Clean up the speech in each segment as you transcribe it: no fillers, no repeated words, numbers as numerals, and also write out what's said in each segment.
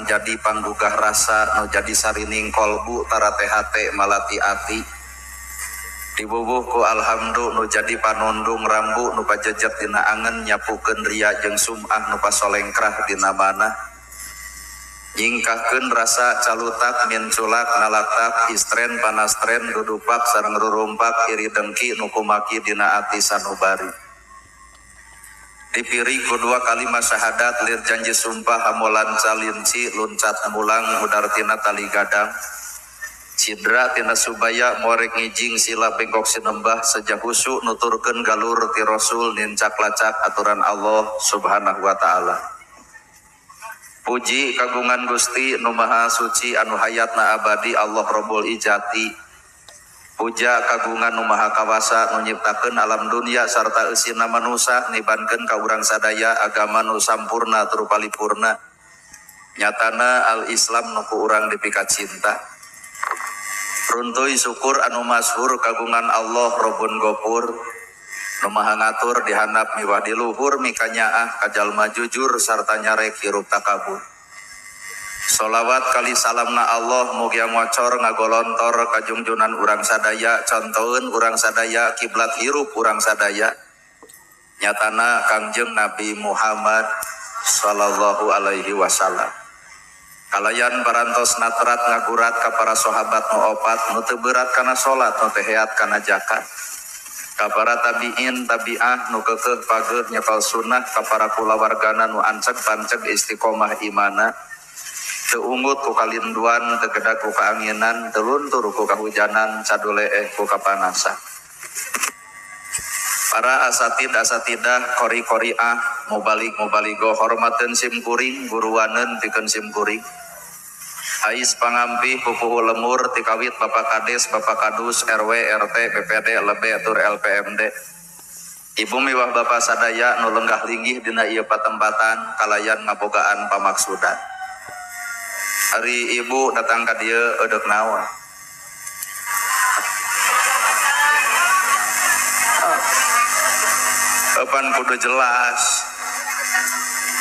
jadi panggugah rasa nu jadi sarining kolbu tara THT malati ati dibubuh ku alhamdulillah nu jadi panundung rambu nu pajejet dina angen nyapukeun ria jeung sum'ah nu pasolengkrah dina manah nyingkahkeun rasa calutak minculak nalaktak istren panastren dudupak sareng rurumpak iri dengki nu kumaki dina ati sanubari dipiri kedua kalimat syahadat lir janji sumpah hamulan calinci luncat mulang hudartina tali gadang cidra tina subaya morek ngijing sila bengkok sinembah sejahusu nuturkeun galur ti rasul nincak lacak aturan Allah subhanahu wa ta'ala. Puji kagungan Gusti nu maha suci anu hayatna abadi Allah Rabbul Ijati. Puja kagungan nu maha kawasa nu nyiptakeun alam dunia sarta eusina manusia nibankeun ka urang sadaya agama nu sampurna tur paripurna nyatana al Islam nu ku urang dipikat cinta. Runtuy syukur anu masyhur kagungan Allah Rabbun Ghafur nu maha ngatur dihandap miwah di luhur mikanyaah kajalma jujur sarta nyarek hirup takabur. Sholawat kali salamna Allah mugi ngocor ngagolontor kajungjunan urang sadaya contoheun urang sadaya kiblat hirup urang sadaya nyatana Kangjeng Nabi Muhammad sallallahu alaihi wasallam. Kalayan parantos natrat ngagurat ka para sahabat nu opat nu teu berat kana salat nu teu heat kana zakat ka para tabiin tabi'ah nu keukeuh pageuh nyepel sunnah ka para kulawargana nu anceg panceg istiqomah imana teu ungut ku kalinduan teu gedag ku kaanginan teu luntur ku kahujanan caduleeh ku kapanasan. Para asatidah qori-qoriah mubalik-mubaligo hormateun simkuring guruwaneun tikeun simkuring ais pangampi pupuh lemur tikawit Bapak Kades Bapak Kadus RW RT PPD LB tur LPMD ibu miwah Bapak sadaya nu lenggah linggih dina ieu patempatan kalayan ngabogaan pamaksudan. Hari ibu datang ka dieu eudeuh naon? Kapan kudu jelas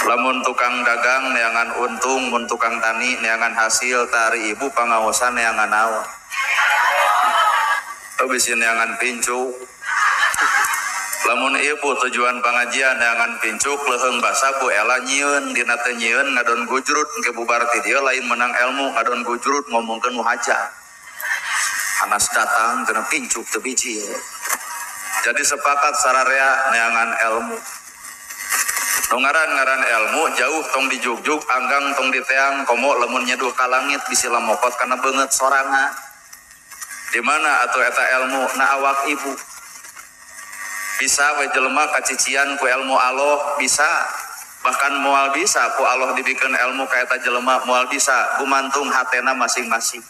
lamun tukang dagang neangan untung mun tukang tani neangan hasil tari ibu pangaosan neangan naon abis neangan pincuk lamun ibu tujuan pengajian neangan pincuk leuheung basa bu ela nyieun dina teu nyieun ngadon gujrut ke bubar ti dieu lain menang ilmu ngadon gujrut ngomongkeun muhajah anas datang cenah pincuk teu biji. Jadi sepakat sararea neangan ilmu. Ngaran ilmu jauh tong dijugjug, anggang tong diteang, komo lemun nyeduh ka langit bisi lamokot kana beungeut sorangan. Di mana atuh eta ilmu na awak ibu. Bisa we jelema kacician ku ilmu Allah bisa. Bahkan moal bisa ku Allah dibikeun ilmu ka eta jelema moal bisa gumantung hatena masing-masing.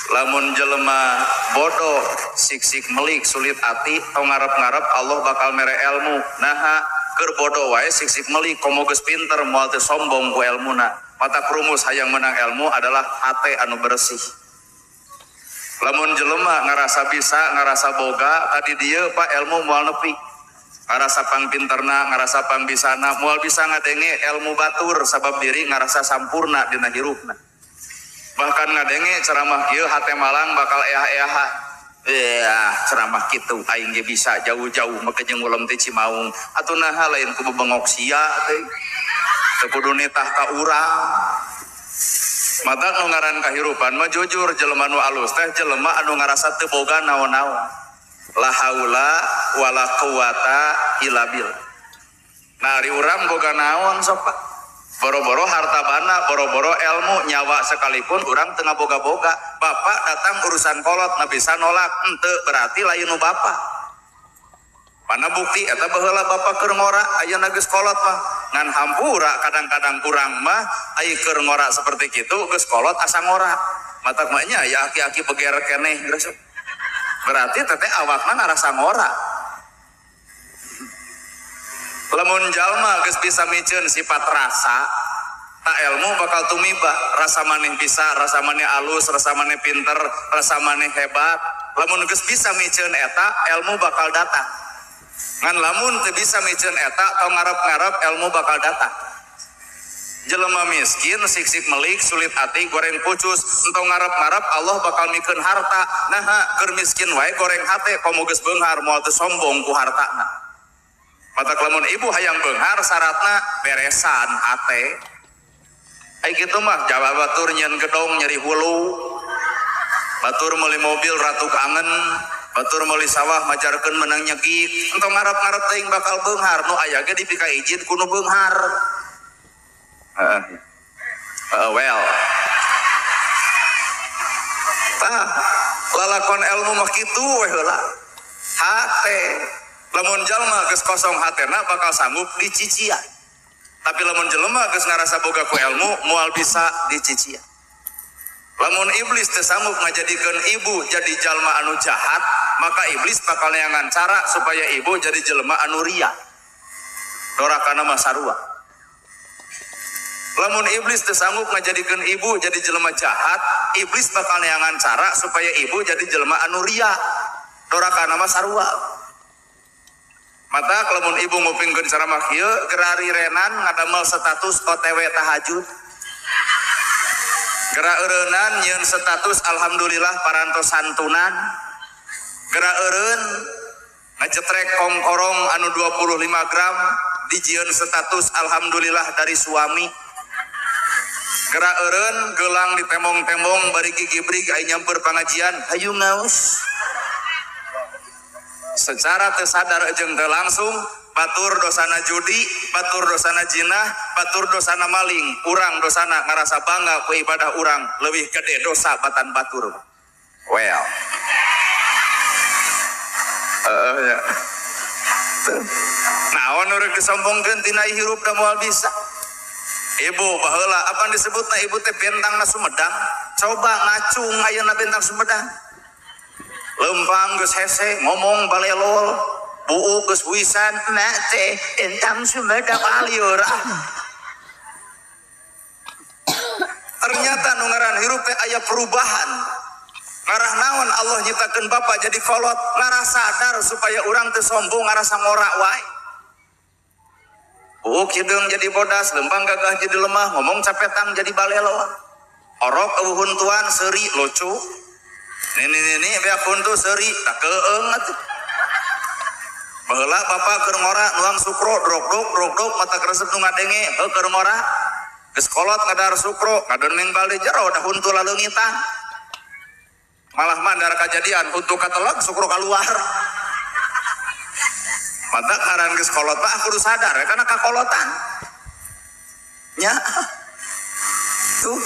Lamun jelema bodoh sik-sik melik sulit ati tong ngarep-ngarep Allah bakal mere ilmu naha keur bodoh wae sik-sik melik komo geus pinter moal teu sombong ku ilmuna mata krumus hayang menang ilmu adalah hate anu bersih. Lamun jelema ngarasa bisa ngarasa boga tadi dieu Pak ilmu moal nepi ngarasa pangpinterna ngarasa pangbisana moal bisa ngadenge ilmu batur sabab diri ngarasa sampurna dina hirupna. Bahkan ngadenge ceramah kieu hate malang bakal eah-eahan. Ceramah kitu aing ge bisa jauh-jauh make jeung ulem teh Cimaung. Atuh naha lain ku bebengok sia teh. Teu kudu nitah ka urang. Mata nu ngaran kahirupan mah jujur jelema nu alus teh jelema anu ngarasa teu boga naon-naon. La haula wala quwata illa billah. Nah, ari urang boga naon sok Pak? Boro-boro harta bana, boro-boro ilmu nyawa sekalipun orang tengah boga-boga. Bapak datang urusan kolot na bisa nolak ente berarti lain nu bapak. Mana bukti eta baheula bapak keur ngora aya geus kolot mah ngan hampura kadang-kadang kurang mah aya keur ngora seperti kitu geus kolot asa ngora. Mata mah nya ya aki-aki beger keneh berarti teteh awakna ngarasa ngora. Lamun jalma geus bisa miceun sifat rasa tak ilmu bakal tumiba rasa maneh bisa rasa maneh alus rasa maneh pinter rasa maneh hebat lamun geus bisa miceun eta ilmu bakal datang ngan lamun teu bisa miceun eta tong ngarep-ngarep ilmu bakal datang jelema miskin siksik melik sulit hati goreng pucus entong ngarep-ngarep Allah bakal mikeun harta nah keur miskin wae goreng hate komo geus beunghar moal teu sombong ku hartana mata lamun ibu hayang beunghar syaratna beresan hate ai kitu mah jawab batur nyeun gedong nyeri hulu batur meuli mobil ratu kangen batur meuli sawah majarkeun menang nyegik entong ngarep-ngarep teuing bakal beunghar nu aya ge dipika izin kudu beunghar well lalakon ilmu mah kitu we heula hate lamun jalma geus kosong hatena bakal sanggup dicician tapi lamun jelema geus ngarasa boga ku ilmu moal bisa dicician lamun iblis teu sanggup ngajadikeun ibu jadi jalma anu jahat maka iblis bakal neangan cara supaya ibu jadi jelema anu ria dorakana mah sarua lamun iblis teu sanggup ngajadikeun ibu jadi jelema jahat iblis bakal neangan cara supaya ibu jadi jelema anu ria dorakana mah sarua mata lamun ibu ngupingkeun ceramah kieu gerari renan ngadamel status OTW tahajud gera eureunnan nyieun status alhamdulillah parantos santunan gera eureun ngajetrek kongkorong anu 25 gram dijieun status alhamdulillah dari suami gera eureun gelang ditembong-tembong bari gigibrig aya nyamper pangajian hayu ngaos secara teu sadar jeung teu langsung batur dosana judi batur dosana jinah batur dosana maling urang dosana ngarasa bangga ku ibadah urang leuwih gede dosa batan batur well ya naon urang disombongkeun tina hirup da moal bisa ibu baheula apa disebutna ibu teh bentangna Sumedang coba ngacung ayeuna bentang Sumedang lempang geus hese ngomong balelol buu geus wisan na teh bentang Sumedang alieur ternyata nu ngaran hirup teh aya perubahan ngarah naon Allah nyiptakeun bapa jadi kolot ngarah sadar supaya urang teu sombong ngarasa ngora wae buu kideung jadi bodas lempang gagah jadi lemah ngomong capetang jadi balelol orok eueuh tuan seuri lucu nini beak huntu seuri tak keeng atuh baheula bapa keur ngora nuang sukro drog mata kresep nu ngadenge heuh keur ngora geus kolot ngadar sukro ngadon mengbal di jero da huntu laleungitan malah mandar kajadian huntu kateleg sukro kaluar mata ngaran geus kolot mah kudu sadar ya kana kakolotan nya tuh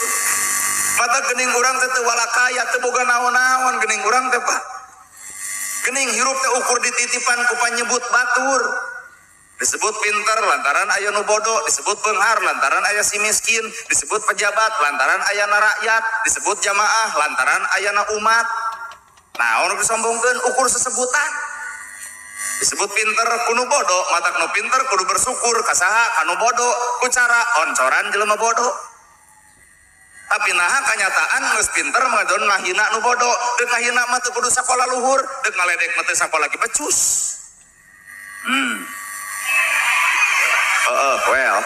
mata geuning urang teh teu walakaya teu boga naon-naon geuning urang teh Pak geuning hirup teh ukur dititipan ku panyebut batur disebut pinter lantaran aya nu bodoh disebut beunghar lantaran aya si miskin disebut pejabat lantaran aya na rakyat disebut jamaah lantaran aya na umat naon disombongkeun ukur sesebutan disebut pinter kudu bodoh matak nu pinter kudu bersyukur kasaha kanu bodoh ku cara oncoran jelema bodoh tapi naha kanyataan geus pinter ngadon ngahina nu bodoh deuk ngahina mah teu kudu sakola luhur deuk ngaledek mah teu sakola lagi becus well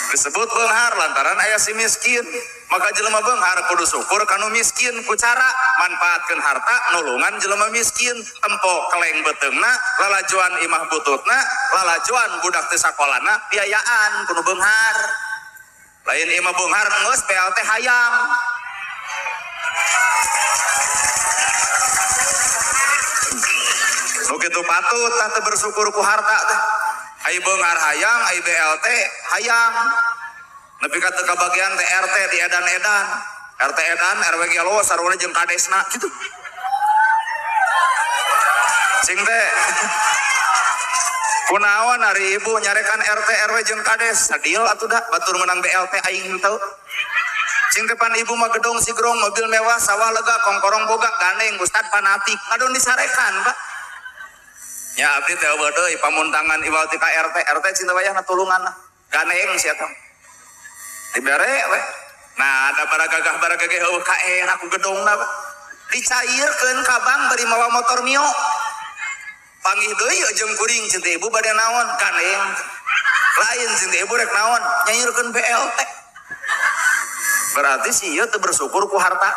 disebut beunghar lantaran aya si miskin maka jelema beunghar kudu syukur kanu miskin ku cara manfaatkeun harta nulungan jelema miskin tempo keleng beteungna lalajoan imah bututna lalajoan budak teu sakolana biayaan kudu beunghar lain imah beunghar geus PLT hayang nu kitu patut tah teu bersyukur ku harta teh ai beunghar hayang ai BLT hayang nepi ka teu kabagian teh RT di edan-edan RT edan RW gelo sarwana jeung kadesna kitu cing teh kunaon ari ibu nyarekan RT RW jeung kades sadil atuh da batur menang BLT aing henteu cing teh pan ibu mah gedung sigrong mobil mewah sawah lega kongkorong boga gandeng ustad fanatik adon disarekan Pak ya abdi teh eueuh deui pamuntangan iwal ti ka RT cinta wayahna tulungan gandeng sia teh dibere we nah ada baragagah eueuh ka era ku gedungna dicairkeun kabang bari mawa motor mio panggih deui jeung kuring cinta ibu bade naon gandeng lain jeung ibu rek naon nyairkeun BLT berarti sih ieu teu bersyukur ku harta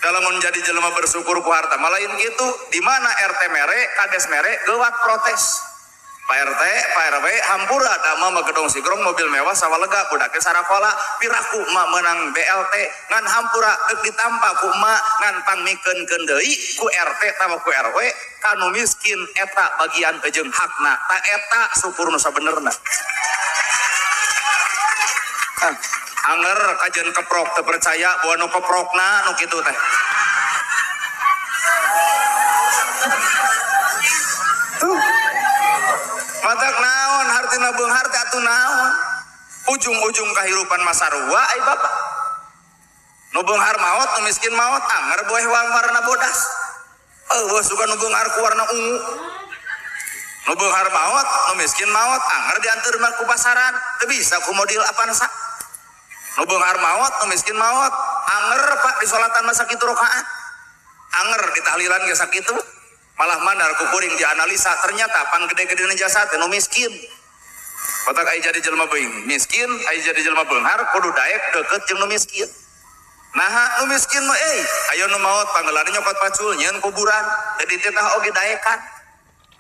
dalam menjadi jelema bersyukur ku harta malain gitu di mana RT mere kades mere geuwat protes Pak RT, Pak RW, hampura dama magedong sigrong mobil mewah sawalega budake sarakola piraku mak menang BLT ngan hampura geuk ditampa ku mak ngan pangmikeunkeun deui ku RT tawa ku RW kanu miskin eta bagian ejeung hakna ta eta syukur nu sabenerna anger kajen keprok teu percaya bahwa nu keprokna nu kitu teh matak naon hartina beunghar teh atuh naon ujung-ujung kahirupan masarua ai bapak nu beunghar maot nu miskin maot anger boeh warna bodas eueuh suka nu beunghar ku warna ungu nu beunghar maot nu miskin maot anger dianteur ku pasaran teu bisa ku model Avanza nu beunghar maot nu miskin maot anger pak di salatan masa kitu rakaat anger di tahlilan ge sakitu malah mandar ku kuring dianalisa ternyata pan gede-gede jasa teh nu miskin kotak aya jadi jelema beung miskin aya jadi jelema beunghar kudu daek deukeut jeung nu miskin nah nu miskin mah aya nu maot panggeulana nyokot pacul nyeun kuburan tadi teh tah oge daekan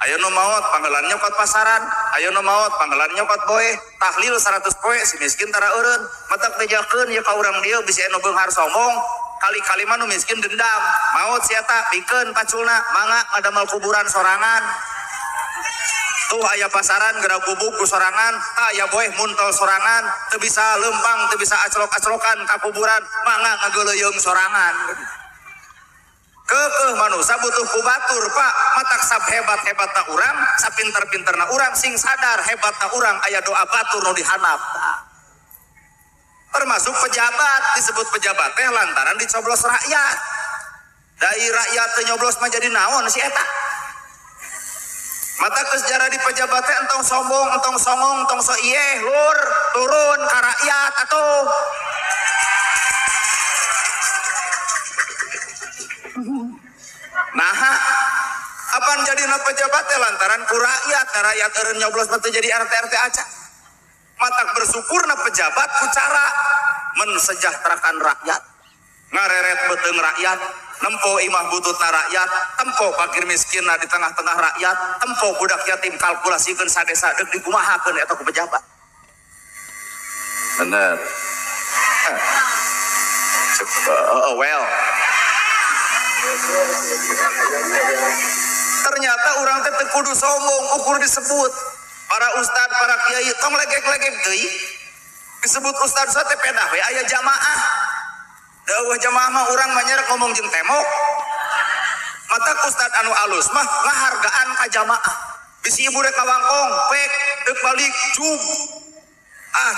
aya nu maot panggeulana nyokot pasaran aya nu maot panggeulana nyokot boe tahlil 100 poe si miskin tara eureun matak bejakeun ya ka urang dieu bisi anu beunghar sombong kali-kali mah nu miskin dendam maut si eta pikeun paculna mangga ngadamel kuburan sorangan tuh aya pasaran gerak gubuk ku sorangan aya boeh muntol sorangan teu bisa lempang teu bisa aclok-aclokan ka kuburan mangga ngageuleung sorangan keukeuh manusia butuh ku batur pak matak sab hebat-hebatna urang sapinter-pinterna urang sing sadar hebatna urang aya doa batur nu dihanap termasuk pejabat disebut pejabat teh lantaran dicoblos rakyat dari rakyat teh nyoblos mah jadi naon si eta mata kesejarah di pejabat teh entong sombong entong songong entong so ieu lur turun ka rakyat atuh nah apaan jadi pejabat teh lantaran ku rakyat rakyat eureun nyoblos mah teu jadi RT aca matak bersyukurna pejabat ku cara mensejahterakan rakyat ngareret beuteung rakyat nempo imah bututna rakyat tempo fakir miskin di tengah-tengah rakyat tempo budak yatim kalkulasikeun sadesa deuk dikumahakeun eta ku pejabat bener well ternyata orang teh teu kudu sombong ukur disebut para ustad, para kiai, tong legek-legek deui. Disebut ustad teh pedah we aya jamaah. Dawuh jamaah mah urang mah nyerek ngomong jeung temok. Mata ustad anu alus mah ngahargaan ka jamaah. Bisi ibu rek kawangkong, pek, deuk balik, jub.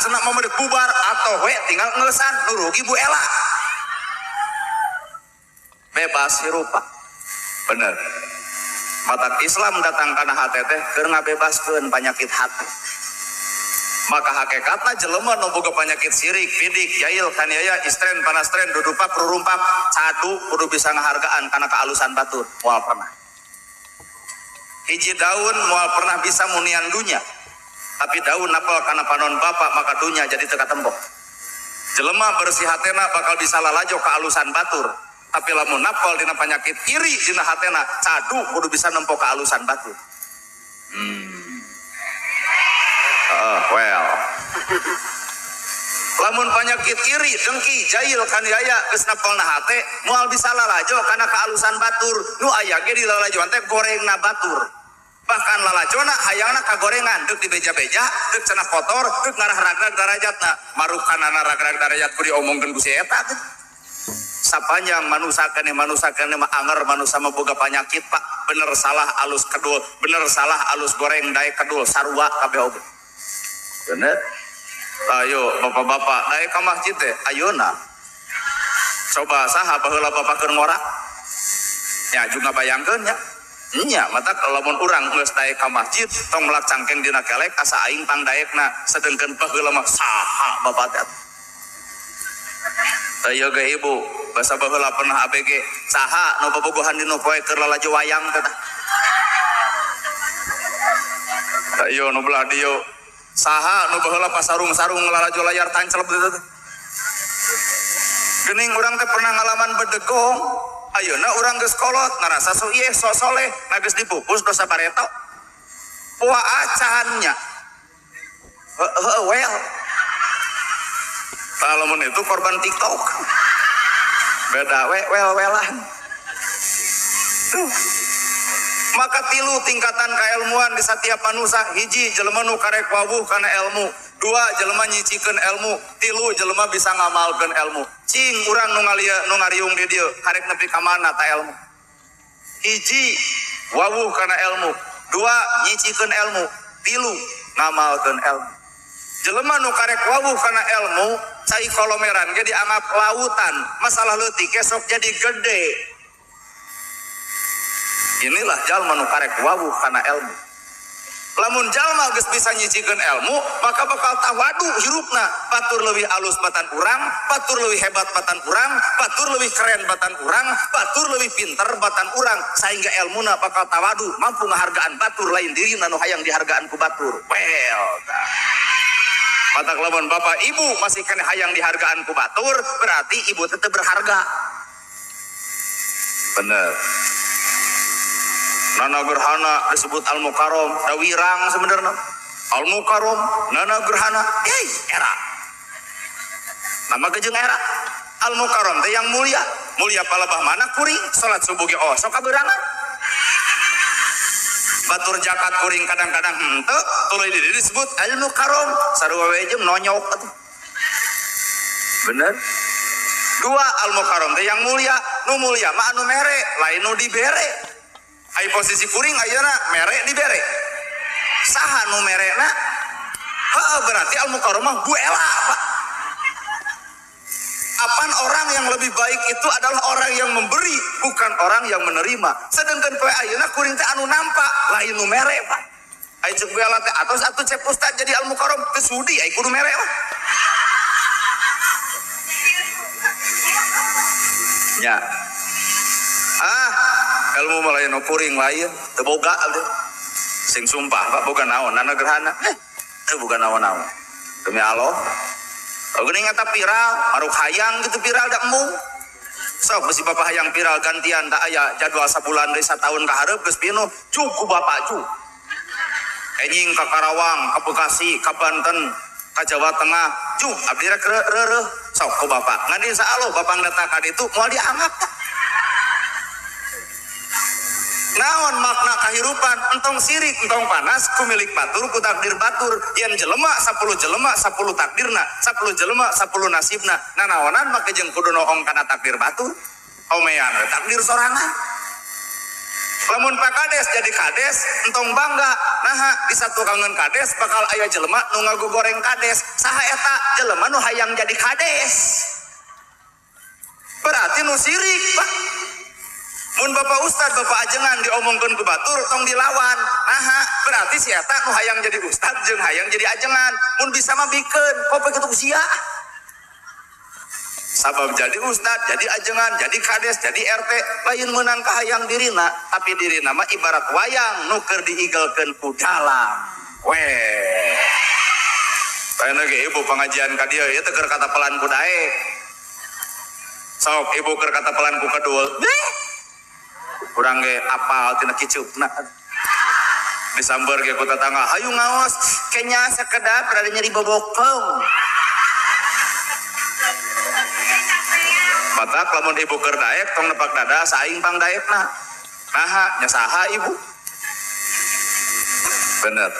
Cenah mah deuk bubar atau we tinggal ngeusan nu rugi Bu Ela. Bebas hirup Pak. Bener. Mata Islam datang kana hate teh keur ngabebaskeun penyakit hati. Maka hakikatna jelema nu boga penyakit sirik, bidik, yail, kaniaya, istren, panastren, dudupak, rurumpak, cadu kudu bisa ngahargaan kana kealusan batur. Moal pernah. Hiji daun moal pernah bisa munian dunya. Tapi daun napal kana panon bapa maka dunya jadi teu katembok. Jelema bersih hatena bakal bisa lalajo kealusan batur. Tapi lamun napal dina penyakit iri dina hatena cadu kudu bisa nempo kealusan batur. Well. Lamun penyakit iri, dengki, jahil, kaniaya geus napalna hate moal bisa lalajo kana kealusan batur. Nu aya ge di lalajoan teh gorengna batur. Bahkan lalajona hayangna kagorengan deuk di beja-beja, deuk cenah kotor, deuk ngarah-ragrag darajatna. Marukanana ragrag darajat ku diomongkeun ku si eta teh. Sapanjang manusia kene mah anger manusia mah boga penyakit Pak bener salah alus kedul bener salah alus goreng daek kedul sarua kabeh oge bener ayo bapak-bapak daek ka masjid teh ayeuna coba saha baheula bapak keur ngorak nya juga bayangkeun nya nya mata lamun urang geus daek ka masjid tong melak cangkeng dina kelek asa aing pangdaekna sedengkeun baheula mah saha bapak teh ayo ge ibu basa baheula pernah ABG saha nu bobogohan dina poe keur lalajo wayang teh ayo nu belah dieu Saha nu baheula pasarung-sarung ngelarajo layar tancel beuteuh. Geuning urang teh pernah ngalaman bedegong. Ayeuna urang geus kolot ngarasa so ieu so soleh, na geus dipupus dosa pareto. Poa acannya. Well. Lamun itu korban TikTok. Beda well-welan. Maka tilu tingkatan kailmuan di setiap manusia. Hiji jelema nu karek wawuh kana ilmu, dua jelema nyicikeun ilmu, tilu jelema bisa ngamalkeun ilmu. Cing urang nu ngariung di dieu karek nepi ka mana ta ilmu. Hiji wawuh kana ilmu, dua nyicikeun ilmu, tilu ngamalkeun ilmu. Jelema nu karek wawuh kana ilmu cai kolomeran ge dianggap lautan, masalah leutik esok jadi gede. Inilah jalma nu karek wawuh kana ilmu. Lamun jalma geus bisa nyicikeun ilmu, maka bakal tawadu hirupna. Batur leuwih alus batan urang, batur leuwih hebat batan urang, batur leuwih keren batan urang, batur leuwih pinter batan urang, sehingga ilmuna bakal tawadu, mampu ngahargaan batur lain dirina nu hayang dihargaan ku batur. Well, matak lamun bapak ibu masih kena hayang dihargaan ku batur, berarti ibu tetap berharga. Bener. Nana gerhana disebut al-mukarrom, da wirang sebenarnya. Al-mukarrom, nana gerhana, era. Nama gejeng era. Al-mukarrom teh yang mulia. Mulia palebah mana kuring, salat subuh ge sok kaberangan. Batur jakat kuring kadang-kadang henteu, tuluy disebut al-mukarrom, sarua we jeung nonyok atuh. Bener? Dua al-mukarrom teh yang mulia, nu mulia mah anu mere, lain nu dibere. Ai posisi kuring ayeuna mere dibere. Saha nu merena? Heuh berarti al-mukarrom mah buela, Pak. Apaan orang yang lebih baik itu adalah orang yang memberi, bukan orang yang menerima. Sedangkan poe ayeuna kuring teh anu nampak, lain nu mere, Pak. Ai ceuk buela teh atos atuh cek ustad jadi al-mukarrom teh sudi ai kudu mere lah. Ya. Ilmu malayan kuring lain teu boga abdi. Sing sumpah Pak boga naon nana gerhana. Teu boga naon-naon. Demi Allah. Geuning eta viral, maruk hayang gitu viral da embung. Sok besi bapak hayang viral gantian da aya jadwal sabulan deui sataun ka hareup geus pinuh cukup bapak cu. Enjing ka Karawang, ka Bekasi, ka Banten, ka Jawa Tengah, cu abdi rek reureuh sok ku bapak. Ngan insyaallah bapak datang ka ditu moal dianggap tah. Naon makna kahirupan entong sirik entong panas ku milik batur ku takdir batur yen jelema 10 jelema 10 takdirna 10 jelema 10 nasibna nanaonan make jeung kudu noong kana takdir batur omean takdir sorangan lamun pakades jadi kades entong bangga naha disatukangan kades bakal aya jelema nu ngagogoreng kades saha eta jelema nu hayang jadi kades berarti nu sirik Pak. Mun bapak ustad bapak ajengan diomongkeun ku batur tong dilawan. Naha berarti si eta nu hayang jadi ustad jeung hayang jadi ajengan. Mun bisa mah bikeun kopi kitu sia. Sabab jadi ustad, jadi ajengan, jadi kades, jadi RT lain meunang ka hayang dirina, tapi dirina mah ibarat wayang nu keur diigelkeun ku dalang. Weh. Baeuna ge ibu pengajian ka dieu ieu teh keur katapelan ku daek. Sok ibu keur katapelan ku kedul. Kurang ge apal tina kicupna disambar ge ku tetangga hayu ngaos kenya sakedap rada nyeri bobokong matak lamun ibu keur daek tong nepak dada saing pang daekna naha nya saha ibu bener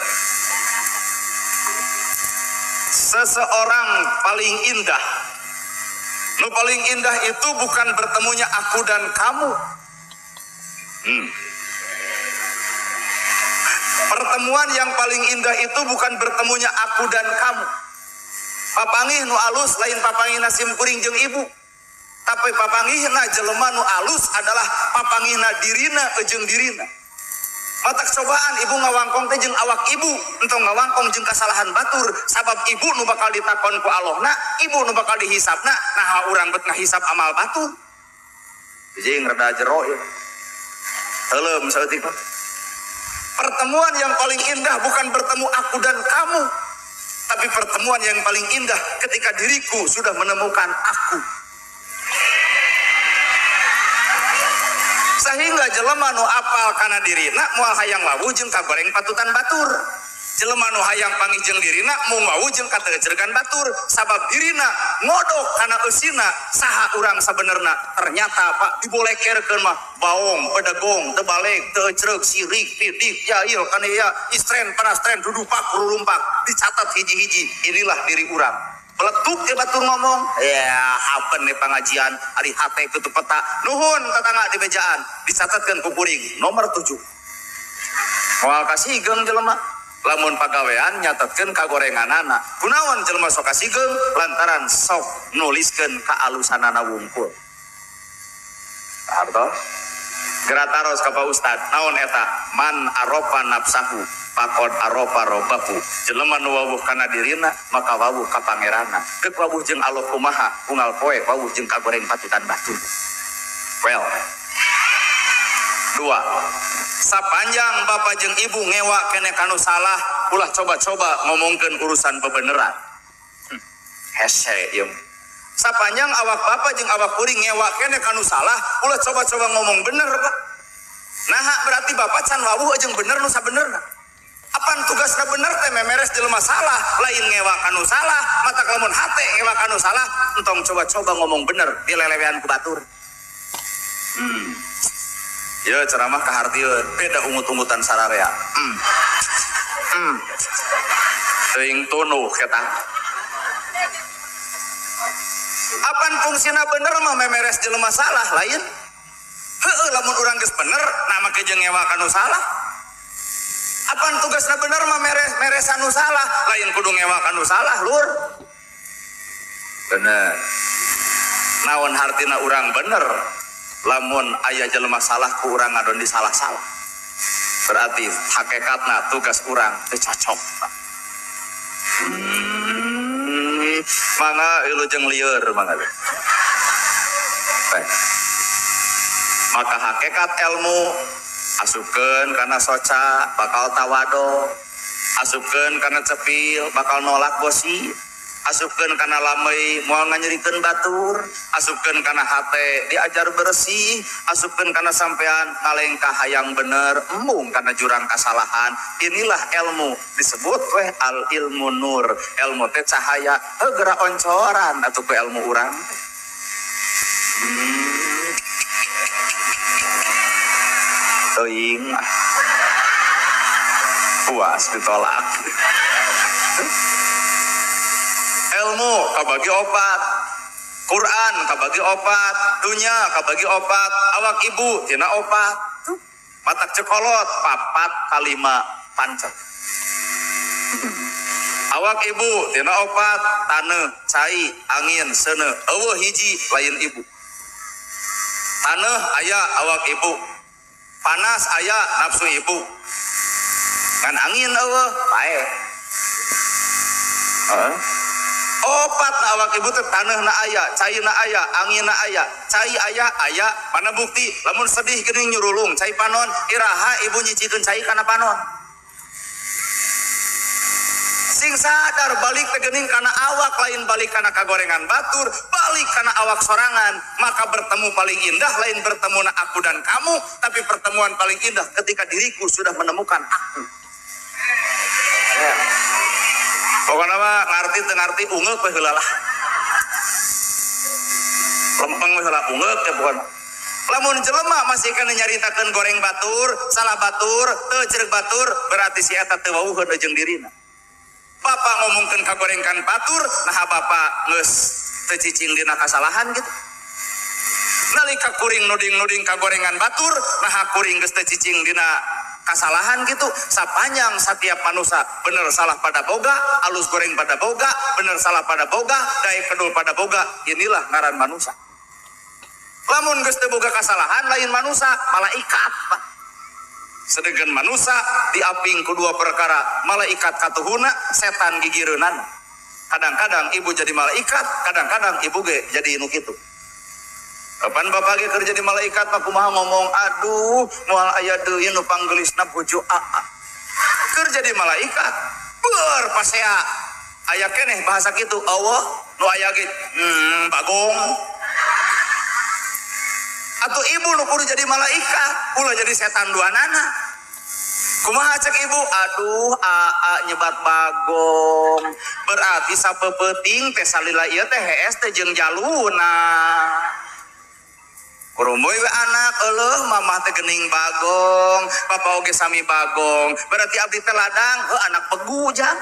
seseorang paling indah nu paling indah itu bukan bertemunya aku dan kamu. Pertemuan yang paling indah itu bukan bertemunya aku dan kamu. Papangih nu alus lain papangihna sim kuring jeung ibu. Tapi papangihna jelema nu alus adalah papangihna dirina jeung dirina. Matak cobaan ibu ngawangkong teh jeung awak ibu, entong ngawangkong jeung kasalahan batur, sabab ibu nu bakal ditakon ku Allahna, ibu nu bakal dihisabna, nah urang bet ngahisab amal batur. Jeung rada jero ya. Halo, misalnya pertemuan yang paling indah bukan bertemu aku dan kamu, tapi pertemuan yang paling indah ketika diriku sudah menemukan aku. Sehingga jelema nu apal kana dirina moal hayang wawu jeung kagoreng patutan batur. Jelema nu hayang pangijeng dirina mung wawu jeung kateujregan batur, sabab dirina ngodok kana eusina saha urang sabenerna. Ternyata Pak dibolekerkeun mah baong, bedegong, tebalik, teujreug, sirik, pidik, jahil, kanaya, istren, panastren, dudupak, rulumpak, dicatat hiji-hiji. Inilah diri urang. Peletuk ke batur ngomong, ya hapen nih pengajian, ari hate kutu peta, nuhun tetangga di bejaan, dicatatkan ku kuring, nomor 7. Moal kasigeng jelema, lamun pagawean nyatetkeun kagorenganana. Kunaon jelema sok kasigeng lantaran sok nuliskeun ka alusanana wungkul. Arto gerataros ka Pak Ustad, naon eta? Man aropa nafsahu pakod aropa robahu. Jelema nu wawuh kana dirina maka wawuh ka pangeranna. Geuk wawuh jeung Allah kumaha unggal poe wawuh jeung kagoreng patutan batu. Well. 2. Sapanjang bapak jeung ibu ngewa kene kanu salah, ulah coba-coba ngomongkeun urusan bebeneran. Hese ieu. Sapanjang awak bapak jeung awak kuring ngewa kene kanu salah, ulah coba-coba ngomong bener, Pak. Nah, berarti bapak can wawuh jeung bener nu sabenerna. Apan tugasna bener teh memeres jelema salah, lain ngewa kanu salah, mata lamun hate ngewa kanu salah, entong coba-coba ngomong bener dilelewean ku batur. Ya ceramah kahartieun, beda ungut-ungutan sararea. Teuing tunuh eta. Apan fungsina bener mah memeres jelema salah lain. Heueuh lamun urang geus bener, na make jeung ngewa kanu salah. Apan tugasna bener mah meres anu salah, lain kudu ngewa kanu salah, Lur. Bener. Naon hartina urang bener? Lamun aya jelema salah ku urang ngadon di salah-salah. Berarti hakikatna tugas urang teu cocok. Mangga ieu jeung lieur mangga. Maka hakikat ilmu asupkeun kana soca bakal tawado, asupkeun kana cepil bakal nolak bosi, asupkeun kana lamai moal nganyerikeun batur, asupkeun kana hate diajar bersih, asupkeun kana sampean ngalengkah hayang bener, embung kana jurang kasalahan. Inilah ilmu disebut weh al ilmu nur. Ilmu teh cahaya, geura oncoran atuh ku ilmu urang. Teuing puas ditolak. Ilmu kabagi opat, Quran kabagi opat, dunya kabagi opat, awak ibu tina opat, matak cekolot papat kalima pancet. Awak ibu tina opat, taneuh, cai, angin, seuneu, eueuh hiji lain ibu. Taneuh aya awak ibu, panas aya nafsu ibu, ngan angin eueuh pae. Opat na awak ibu teh taneuhna aya, caina aya, anginna aya, cai aya, mana bukti lamun sedih geuning nyurulung cai panon, iraha ibu nyicikeun cai kana panon. Sing sadar balik teh geuning kana awak lain balik kana kagorengan batur, balik kana awak sorangan, maka bertemu paling indah lain bertemu na aku dan kamu, tapi pertemuan paling indah ketika diriku sudah menemukan aku. Ya. Pokoknya mah ngarti teu ngarti ungeuk we heula lah. Lempeng we heula ungeuk teh pokona. Lamun jelema masih kana nyaritakeun goreng batur, salah batur, teu ceureuh batur, berarti si eta teu wawuheun jeung dirina. Bapak ngomongkeun kagorengkan batur, nah bapak geus teu cicing dina kasalahan gitu. Nalika kuring nuding-nuding kagorengan batur, nah kuring geus teu cicing dina kasalahan gitu. Sapanjang setiap manusia bener salah pada boga, alus goreng pada boga, bener salah pada boga, daek kedul pada boga, inilah ngaran manusia. Lamun geus teu boga kasalahan lain manusia, malaikat, Pak. Sedengkeun manusia diaping kedua perkara, malaikat katuhuna, setan gigireunana. Kadang-kadang ibu jadi malaikat, kadang-kadang ibu ge jadi nu kitu. Kapan bapak ge kerja di malaikat mah kumaha ngomong, aduh moal aya deui nu panggelisna bojo aa. Kerja di malaikat beur pasea aya keneh bahasa kitu eueuh nu aya ge bagong atuh ibu nu kudu jadi malaikat ulah jadi setan duanana kumaha cek ibu aduh aa nyebat bagong berarti sapeupeting teh salila ieu teh hees teh jeung jaluna Kurumoy we anak eueuh mamah teh geuning bagong papa oge sami bagong berarti abdi teh ladang anak pegu jang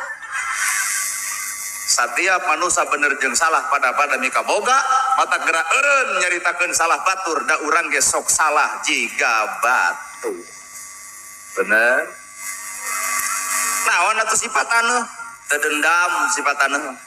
setiap manusia bener jeung salah pada mika boga mata gerak eureun nyaritakeun salah batur da urang ge sok salah jiga batu bener naon atuh sifatana teu dendam sifatana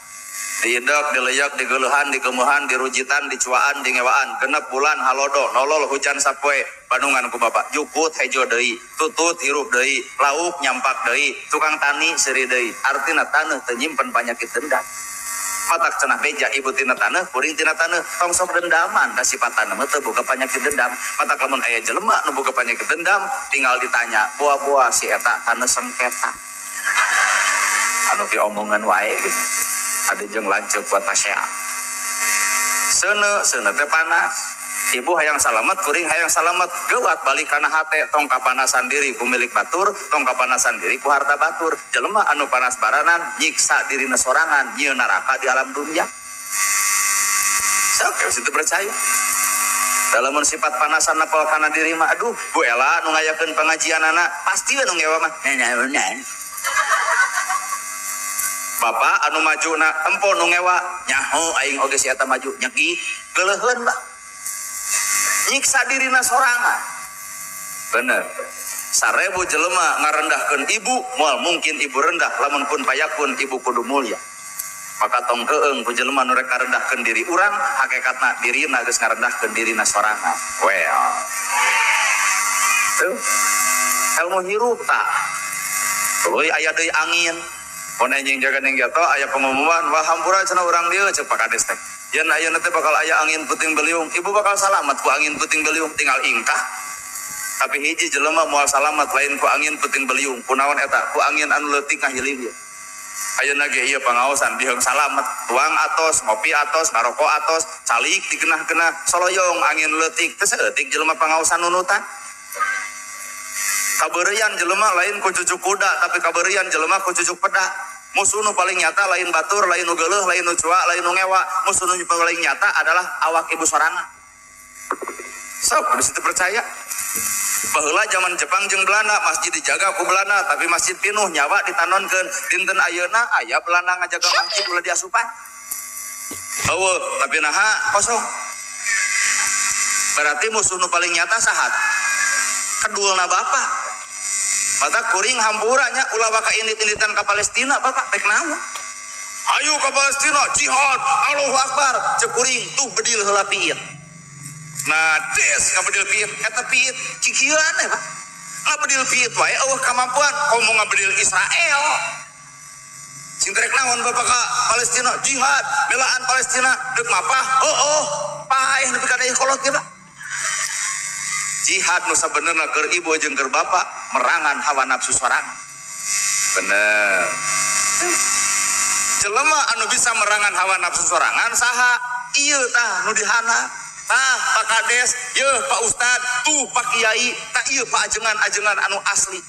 diedek, dileyak, digeuluhan, dikemuhan, dirujitan, dicuaan, dingewaan, genep bulan halodo, nolol hujan sapoe, bandungan ku bapak, jukut hejo deui, tutut hirup deui, lauk nyampak deui, tukang tani seri deui, artina taneuh teu nyimpen panyakit dendam. Matak cenah beja ibu tina taneuh, kuring tina taneuh, tong sok dendaman, da sifatana mah teu boga panyakit dendam. Matak lamun aya jelema nu boga panyakit dendam, tinggal ditanya, buah-buah si eta taneuh sengketa. Anu diomongan wae gitu. Ada jeung lanceuk buat tasya seuneu teh panas ibu hayang salamet kuring hayang salamet geuat balik kana hate tong kapanasan diri ku milik batur tong kapanasan diri ku harta batur jelema anu panas baranan nyiksa dirina sorangan nyieun neraka di alam dunya sok situ percaya dalam sifat panasan napal kana diri mah aduh Bu Ela nu ngayakeun pengajianana pasti we nu ngewa mah Bapak anu maju na empo nu ngewa nyaho aing oge si eta maju nyeki geuleuheun Mbak nyiksa dirina sorangan bener 1000 jelema ngarendahkeun ibu moal mungkin ibu rendah lamun pun payakun ibu kudu mulia maka tong keung ku jelema nu rek ngarendahkeun diri urang hakikatna dirina geus ngarendahkeun dirina sorangan well tuh ilmu hirup tak tuluy aya deui angin mun anjing jaga ning gato aya pengumuman wah hampura cenah urang dieu ceuk Pak Kades teh yen ayeuna teh bakal aya angin puting beliung ibu bakal salamet ku angin puting beliung tinggal ingkah tapi hiji jelema moal salamet lain ku angin puting beliung kunaon eta ku angin anu leutik ngahiling ieu ayeuna ge ieu pangaosan diheung salamet tuang atos ngopi atos ngaroko atos calik digenah-genah soloyong angin leutik teh saeutik jelema pangaosan nunutan kabeurian jelema lain ku cucuk kuda tapi kabeurian jelema ku cucuk peda musuh nu paling nyata lain batur lain nu geuleuh lain nu cua lain nu ngewa musuh nu paling nyata adalah awak ibu sorangan sok di situ percaya baheula zaman Jepang jeung Belanda masjid dijaga ku Belanda tapi masjid pinuh nyawa ditanonkeun dinten ayeuna aya Belanda ngajaga masjid ulah diasupan eueuh tapi naha kosong berarti musuh nu paling nyata sahat kedulna bapak mata kuring hampuranya ulah baka indit-inditan ke Palestina bapak tek naon ayo ke Palestina jihad Allahu Akbar cek kuring tuh bedil heula piit nah des ka bedil piit eta piit cikieuan Pak ngabedil piit wae eueuh kamampuan komo ngabedil Israel sing rek naon bapak ka Palestina jihad belaan Palestina deuk mapah paeh nepi ka daya kolot ge Pak jihad nu sabenerna keur ibu jeung keur bapak merangan hawa nafsu sorangan bener jelema anu bisa merangan hawa nafsu sorangan saha ieu tah nu dihana tah Pak Kades yeuh Pak Ustad tuh Pak Kiai tah ieu Pak ajengan anu asli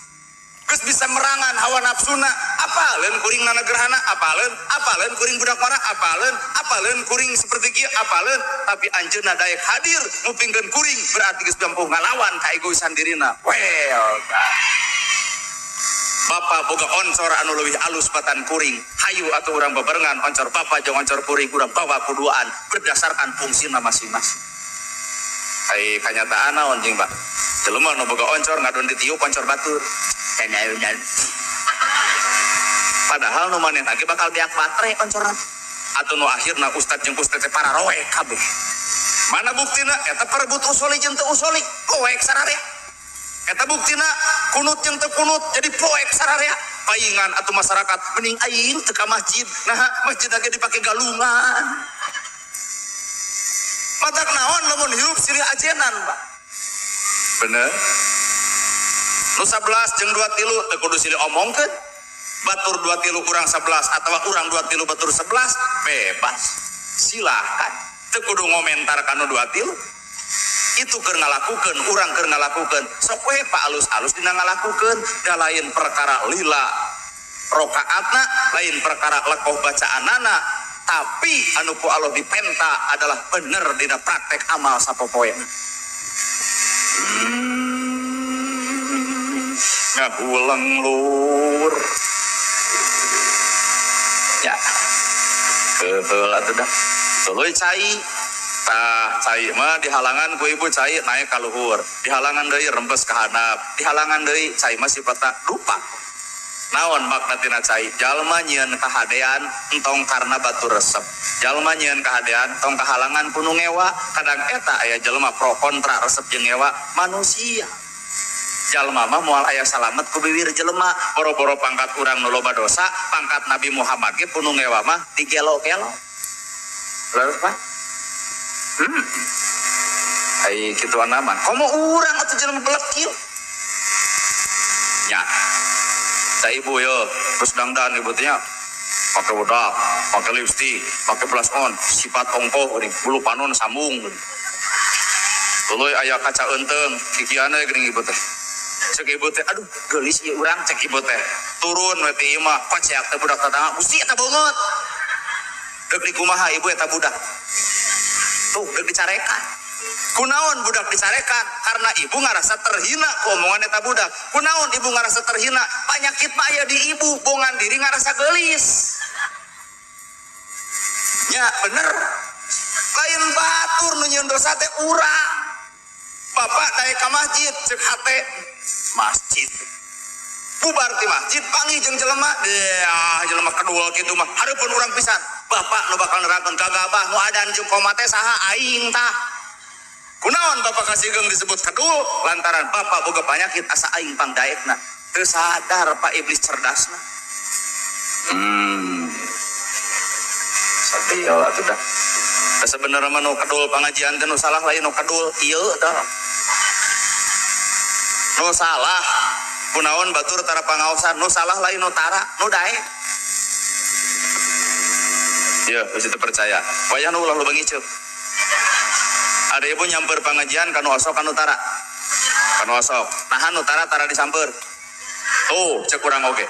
geus bisa merangan hawa nafsuna apaleun kuring nana gerhana apaleun kuring budak marah apaleun kuring seperti kieu apaleun tapi anjeunna daek hadir ngupingkeun kuring berarti geus dampuh ngalawan ka egoisan dirina well Bapak boga oncor anu leuwih alus batan kuring hayu atuh urang bebarengan oncor Bapak jeung oncor kuring urang bawa kuduaan berdasarkan fungsina masing-masing ai kanyataan naon jeung Pak jelema nu boga oncor ngadon ditiup oncor batur padahal nu maneh lagi bakal diak baterai oncoran atau nu akhirna ustad jeung ustad teh para roek kabeh mana buktina eta perebut usoli jeung teu usoli roek sararea eta buktina kunut jeung teu kunut jadi poek sararea paingan atuh masyarakat mending aing teu ka masjid nah masjid lagi dipake galungan matak naon lamun hirup silih ajenan Pak bener nu 11 jeung 23 teu kudu silih omongkeun batur 2 tilu kurang 11 atau kurang 2 tilu batur 11 bebas silahkan teu kudu ngomentar kanu 2 tilu itu keur ngalakukeun urang keur ngalakukeun sok we Pak alus-alus dina ngalakukeun da lain perkara lila rokaatna lain perkara lekoh bacaanana tapi anu ku Allah dipenta adalah bener dina praktek amal sapopoena ngagulang lur ya betul atuh dah tuluy cai tah cai mah dihalangan ku ibu cai naik ka luhur dihalangan deui rempes ka handap dihalangan deui cai mah sifatna lupa naon makna tina cai jalma nyieun kahadean entong karena batu resep jalma nyieun kahadean entong kahalangan ku nu ngewa kadang eta aya jelema pro kontra resep jeung ngewa manusia jalma mah moal aya salamet ku bibir jelema boro-boro pangkat urang nu loba dosa pangkat Nabi Muhammad ge punu ngewa mah digelo-gelo leres Pak ai kitu anaman komo urang atuh jelema belekil nya sa ibu yo terus dangdan ibu teh pakai bedak pakai lipstik pakai blush on sifat ongkoh geuning bulu panon sambung tuluy aya kaca eunteng kikiana geuning ibu teh cek ibu teh aduh geulis ieu urang cek ibu teh turun we teh mah kocek teh budak tetangga gusti eta beungeut deuk di kumaha ibu eta budak tuh deuk dicarekan kunaon budak dicarekan karena ibu ngarasa terhina ku omongan eta budak kunaon ibu ngarasa terhina panyakit mah aya di ibu bongan diri ngarasa geulis nya bener lain batur nu nyieun dosa teh urang bapak daek ka masjid cek hate masjid bubar ti masjid panggih jeung jelema jelema kedul kitu mah hareupeun urang pisan bapak nu bakal nerangkeun gagabah nu adan jeung koma teh saha aing tah kunaon bapak kasigeng disebut kedul lantaran bapak boga penyakit asa aing pangdaekna teu sadar Pak iblis cerdasna sadio atuh dah sebenarnya mah nu kedul pangajian teh nu salah lain nu kedul ieu tah nu salah kunaon batur tara pangaosan nu salah lain nu tara nu daek ieu geus teu percaya wayah nu ulah lobang iceup ada ibu nyamper pengajian kanu osok kanu tara kanu osok nahan nu tara disamper tuh cek kurang oge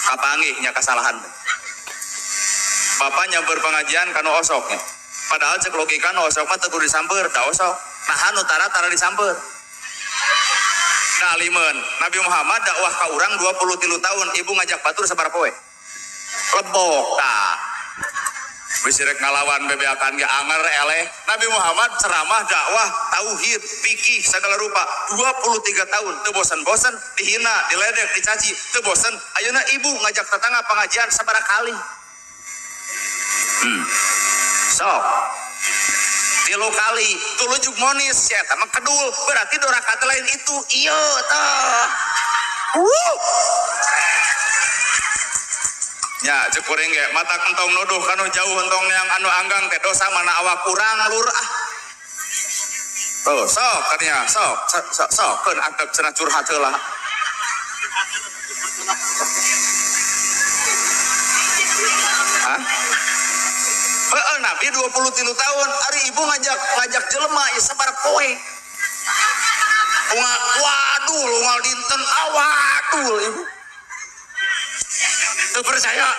kapanggih nya kasalahan bapak nyamper pengajian kanu osoknya padahal cek logika nu osok mah teu kudu disamper da osok nahan nu tara disamper nalimeun Nabi Muhammad dakwah ka urang 23 tahun ibu ngajak batur sabar poe lebok tah bisirek ngalawan bebeakan ge anger eleh Nabi Muhammad ceramah dakwah tauhid fikih segala rupa 23 tahun teu bosan-bosan dihina diledek dicaci teu bosan ayeuna ibu ngajak tetangga pengajian sabaraha kali sok 3 kali tulujuk monis ya eta mah kedul berarti dorakat lain itu ieu tah ya cek kuring ge mata entong nuduh kanu jauh entong yang anu anggang teh dosa mana awak urang lur tuh sok katanya sok keun antep cenah curhat heula Nabi 23 tahun hari ibu ngajak jelema ya sabar poe waduh lungal dinten awadul ibu teu percaya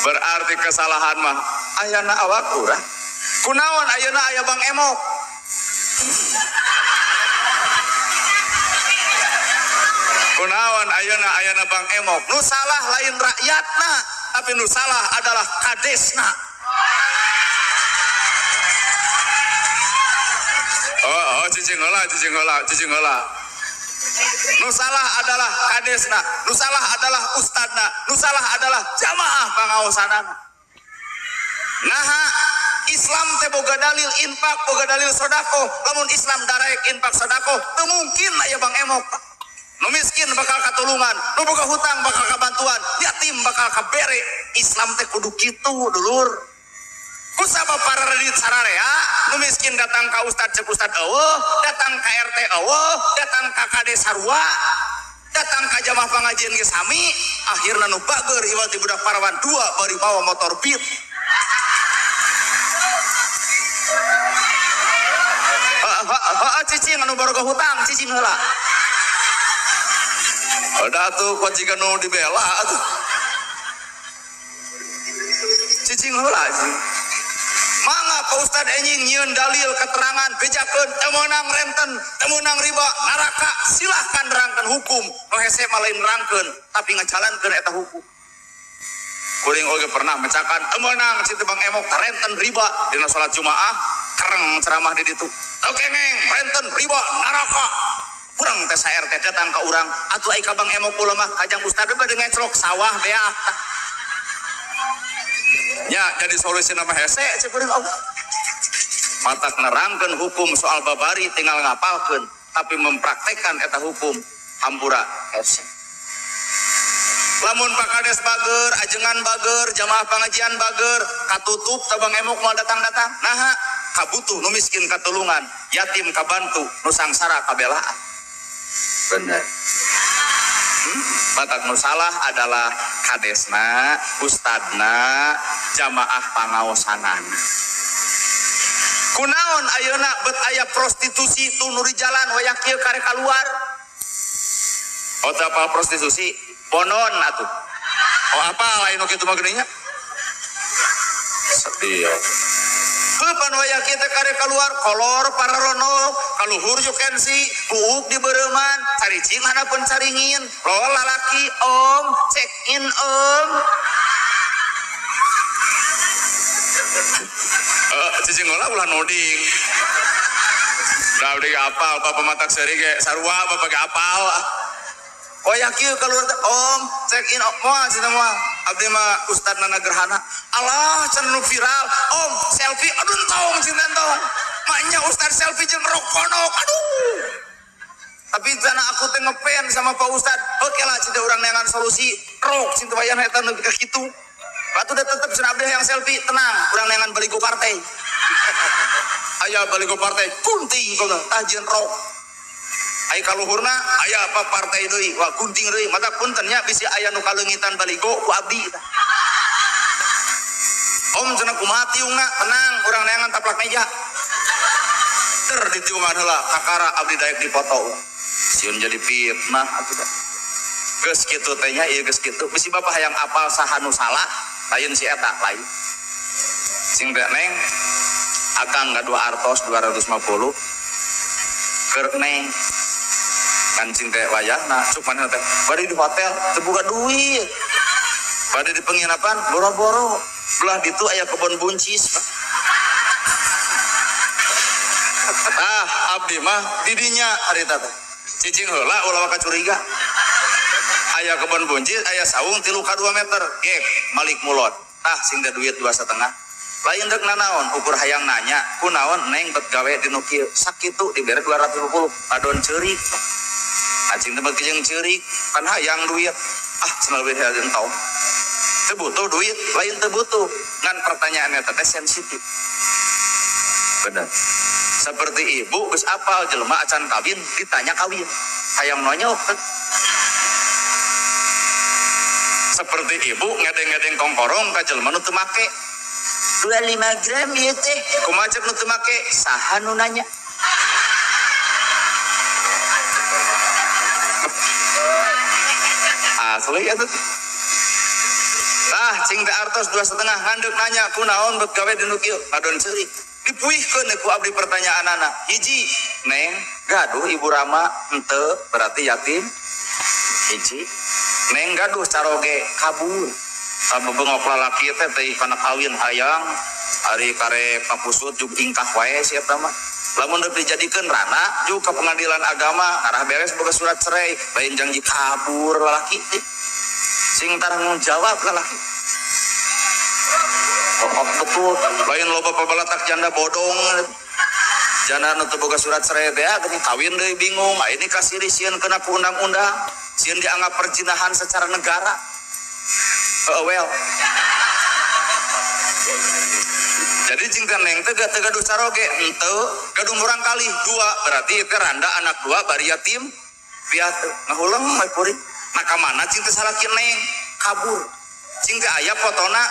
berarti kesalahan mah ayana awak urang kunaon ayeuna aya Bang Emok kunaon ayeuna Bang Emok nu salah lain rakyatna tapi nu salah adalah kadesna cicing heula nu salah adalah kadesna nu salah adalah ustadna nu salah adalah jamaah pangaosanana naha Islam teh boga dalil infak boga dalil sedekah lamun Islam daraek infak sedekah teu mungkin aya Bang Emok nu miskin bakal katulungan nu boga hutang bakal kabantuan yatim bakal kabere Islam teh kudu kitu dulur Kusaba para radit sararea, nu miskin datang ka ustad cek ustad eueuh, datang ka RT eueuh, datang ka kades sarua, datang ka jamaah pangajian ge sami, akhirna nu bager iwal ti budak parawan dua bari bawa motor Beat. Cicing anu baru hutang cicing heula. Ada tuh kuncikan nu dibela atuh. Cicing heula sih. Mangga ka Ustad enjing nyieun dalil keterangan bejakeun teu meunang renten, teu meunang riba, neraka silahkan nerangkeun hukum. Nu hese mah lain nerangkeun, tapi ngajalankeun eta hukum. Kuring oge pernah mecakan teu meunang situ Bang Emok renten riba dina salat Jumaah, kereng ceramah di ditu. Teu kengeng renten riba neraka. Kurang teh saer teh datang ka urang, atuh ai ka Bang Emok kula mah kajang Ustad bade ngeclok sawah beak. Ya jadi solusi nama hese cek kuring Allah. Matak nerangkeun hukum soal babari tinggal ngapalkeun, tapi mempraktekkan eta hukum hampura hese. Lamun pakades bager, ajengan bager, jamaah pengajian bager, katutup tabang emok mau datang-datang. Nah, kabutuh nu miskin katulungan, yatim kabantu, nu sangsara kabelaan. Bener. Matak nu salah adalah kadesna, ustadna, jamaah pangaosanana. Kunaon ayeuna bet aya prostitusi tu nu di jalan hoyak kieu kare kaluar. Oh apa prostitusi? Bonon atuh. Oh apa lain nu kitu mah geuning nya? Sedih. Kepan waya kita kare keluar kolor pararono kaluhur jukensi buuk di bereuman caricing hanapeun caringin lo lalaki om check in om cicing ulah noding udah apal papa matak seri ge sarua papa ge apal waya kieu keluar om check in om moal cenah moal abdi mah ustadna gerhana Allah cenah viral om selfie aduh tong cinten tong maknya ustad selfie jeung rokonok aduh tapi karena aku teh ngepen sama Pak Ustad oke lah cinta urang neangan solusi rok cinta wayana eta nepi ka kitu batu udah tetep cenah abdi yang selfie tenang urang neangan baligo partai aya baligo partai kunting kau tajieun rok ai kaluhurna aya apa partai deui wa gunting deui mata punten nya bisi aya nu kaleungitan baligo ku abdi eta om cenah kumaha tiungna tenang urang neangan taplak meja ter ditiungan heula kakara abdi daek dipoto sieun jadi fitnah atuh teh geus kitu teh nya ieu geus kitu bisi bapak hayang apal saha nu salah lain si eta lain sing teh neng akang gadua artos 250 keur neng kancing teh wayahna cuk maneh teh bari di hotel teu boga duit bari di penginapan boro-boro belah ditu aya kebon buncis abdi mah didinya harita teh cicing heula ulah ka curiga aya kebon buncis aya saung 3 ka 2 meter gek malik mulot sing da duit 2,5 lain dek nanaon ukur hayang nanya kunaon neng bet gawe di nu kieu sakitu dibere 250 adon ceurik acing teh jeung ceurik kan hayang duit cenah leuwih haeun tahu teu butuh duit lain teu butuh ngan pertanyaannya teh sensitif bener seperti ibu geus apal jelema acan kawin ditanya kawin hayang nonyok seperti ibu ngedeng-ngedeng kongkorong ka jelema nu teu make 25 gram ieu teh kumaha ceuk nu teu make saha nu nanya asli atuh cing teh artos 2,5 ngandek nanya kunaon bet gawe di nu kieu adon ceurik dipuihkeun ku abdi pertanyaanana hiji neng gaduh ibu Rama henteu berarti yatim hiji neng gaduh caroge kabur sabebengok lalaki teh teh kana kawin hayang ari kare papusut jug ingkah wae si eta mah lamun teu dijadikeun rana jug ka pengadilan agama ngarah beres boga surat cerai lain janji kabur lalaki sing tarang jawab lalaki betul lain loba pabalatak janda bodong janda nu teu boga surat cerai teh geuning kawin deui bingung ini kasiri sieun kena ku undang-undang sieun dianggap perzinahan secara negara well Jadi cing teh neng teh gaduh caroge henteu gaduh urang kali dua berarti teh randa anak dua bari yatim piatu ngahulang mah puri nah ka mana cing teh salaki neng kabur cing teh aya fotona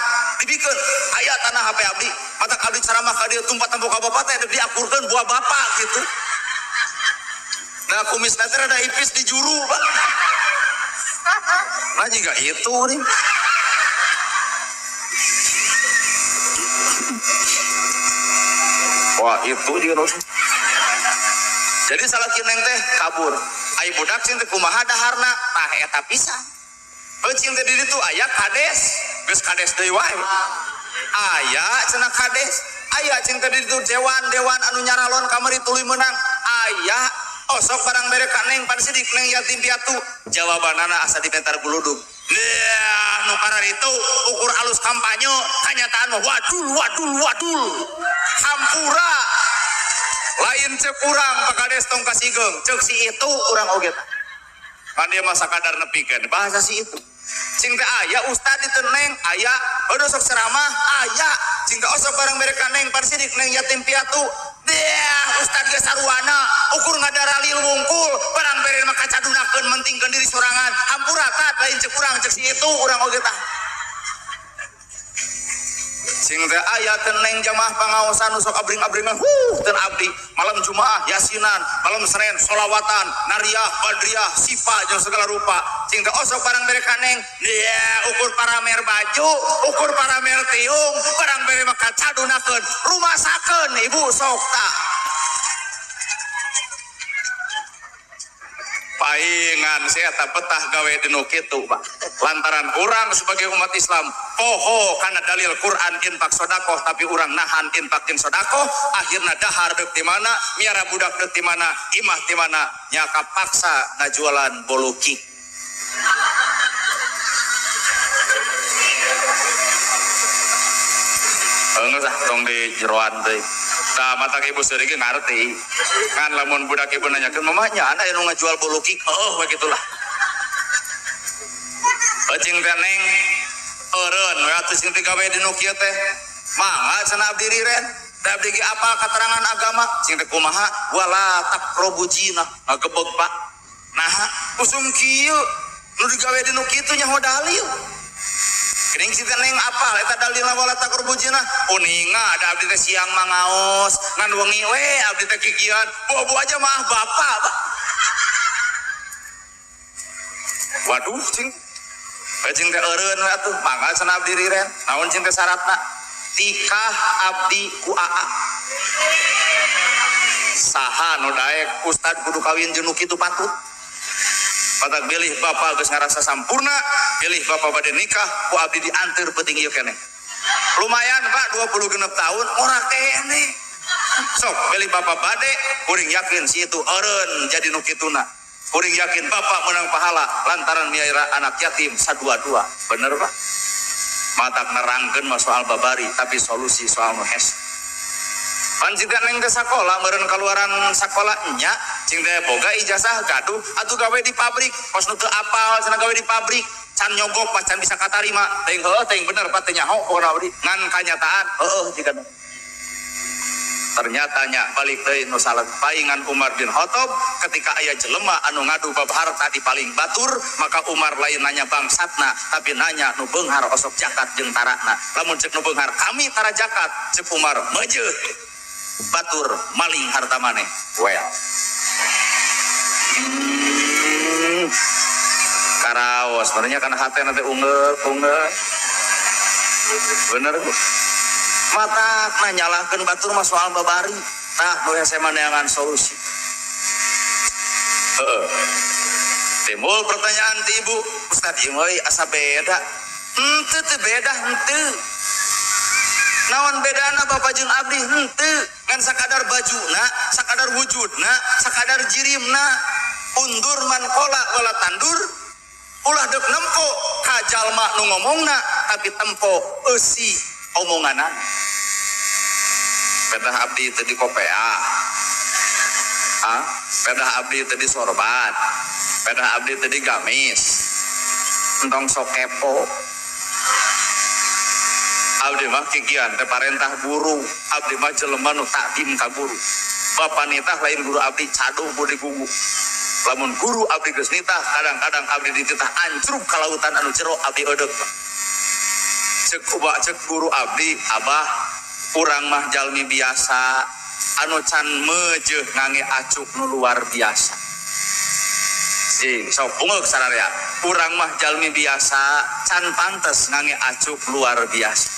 dibikeun aya tanah HP abdi mata abdi ceramah ka dieu tumpat tempok ka bapak teh diakurkeun buah bapak gitu nah kumis teh rada ipis di juru Pak nah juga itu nih wah itu dia Rasul. Jadi salaki neng teh kabur. Ai budak cing teh kumaha daharna? Tah eta pisan. Cing teh di ditu aya kades, geus kades deui wae. Aya cenah kades, aya cing teh di ditu dewan anu nyaralon kamari tuluy meunang. Aya osok barang bere ka neng pan sidik neng yatim piatu. Jawabanana asa dipentar buludug. Nah, nu karena itu ukur alus kampanye kenyataan wadul hampura lain cek urang pakades tong kasigeng cek si itu urang oge kan dia masa kadar nepikeun bahasa si itu cing teh aya ustad di neng aya udah sok ceramah aya cing teh osok barang mereka neng parsidik neng yatim piatu dia ustad ge saruana ukur ngadaralil wungkul barang bere mah kacadunakeun mentingkeun diri sorangan hampura tat lain cek urang cek si itu urang oge tah cing teh aya teh neng jamaah pangaosan nu sok abring-abringan teu abdi malam Jumaah yasinan malam Senin sholawatan nariyah badriyah sifa jeung segala rupa cing teh osok barang bere ka neng dia ukur paramer baju ukur paramer tiung barang bere mah kacadunakeun rumasakeun ibu sok tah paingan saya tak betah gawe di nu kitu Pak lantaran orang sebagai umat Islam poho karena dalil Quran infak sodakoh tapi orang nahan infak in sodakoh akhirnya dahar dek di mana miara budak dek di mana imah di mana nyaka paksa ngajualan boluki enggak sah tong di jeroan deh nah mata ibu sedikit ngerti kan lamun budak ibu nanyakan mamanya anak yang ngajual boluki begitulah cing teh neng eureun we atuh cing teh gawe di nu kieu teh mangga cenah abdi riren da abdi ge apa keterangan agama cing teh kumaha wala taqrabu zina ngagebeg Pak nah usum kieu nu digawe di nu kitu nyaho dalil geuning cing teh neng apa eta dalilna wala taqrabu zina uninga ada abdi teh siang mangaos ngan wengi we abdi teh kikian bobo aja mah bapak Pak waduh cing cing teh eureun we atuh mangga cenah abdi riren naon cing teh syaratna tikah abdi ku aa saha nu daek ustad kudu kawin jeung nu kitu patut patak bilih bapak geus ngarasa sampurna bilih bapak bade nikah ku abdi dianteur peuting ieu keneh lumayan Pak 26 tahun ora keneh sok bilih bapak bade kuring yakin si itu eureun jadi nu kituna kuring yakin bapak menang pahala lantaran miara anak yatim sadua-dua bener Pak matak nerangkeun mah soal babari tapi solusi soal nu hes pan cing teh neng teh sakola meureun kaluaran sakola nya cing teh boga ijazah gaduh atuh gawe di pabrik pos nu teu apal cenah gawe di pabrik can nyogok pas can bisa katarima teuing heueuh teuing bener Pak teh nyaho pokona abdi ngan kanyataan heueuh jiga ternyata nya balik deui nu salah paingan Umar bin Khattab ketika aya jelema anu ngadu bab harta di paling batur maka Umar lain nanya bangsatna tapi nanya nu beunghar osok jakat jeung tarakna lamun ceuk nu beunghar kami tara jakat ceuk Umar meujeuh batur maling harta maneh well karaos sebenarnya kana hatena teh ungeul bener Bu mata nyalahkan batur mah soal babari nah nu hese maneangan solusi timbul pertanyaan ti ibu Ustad ieu asa beda henteu beda henteu naon bedana bapak jeung abdi henteu ngan sakadar bajuna sakadar wujudna sakadar jirimna undur man kola wala tandur ulah deuk nempo ka jalma nu ngomongna tapi tempo eusi omonganan pedah abdi teu di kopea pedah abdi teu di sorban pedah abdi teu di gamis entong sok kepo abdi mah kikian teh parentah guru, abdi mah jelema nu takdim ka guru. Bapa nitah lain guru abdi cado budi gugu. Lamun guru abdi geus nitah kadang-kadang abdi dititah ancruk ka lautan anu jero abdi eudeuh. Cek guru abdi abah urang mah jalmi biasa anu can meujeuh ngangge acuk nu luar biasa. Sok ungeuk sararea urang mah jalmi biasa can pantes ngangge acuk luar biasa.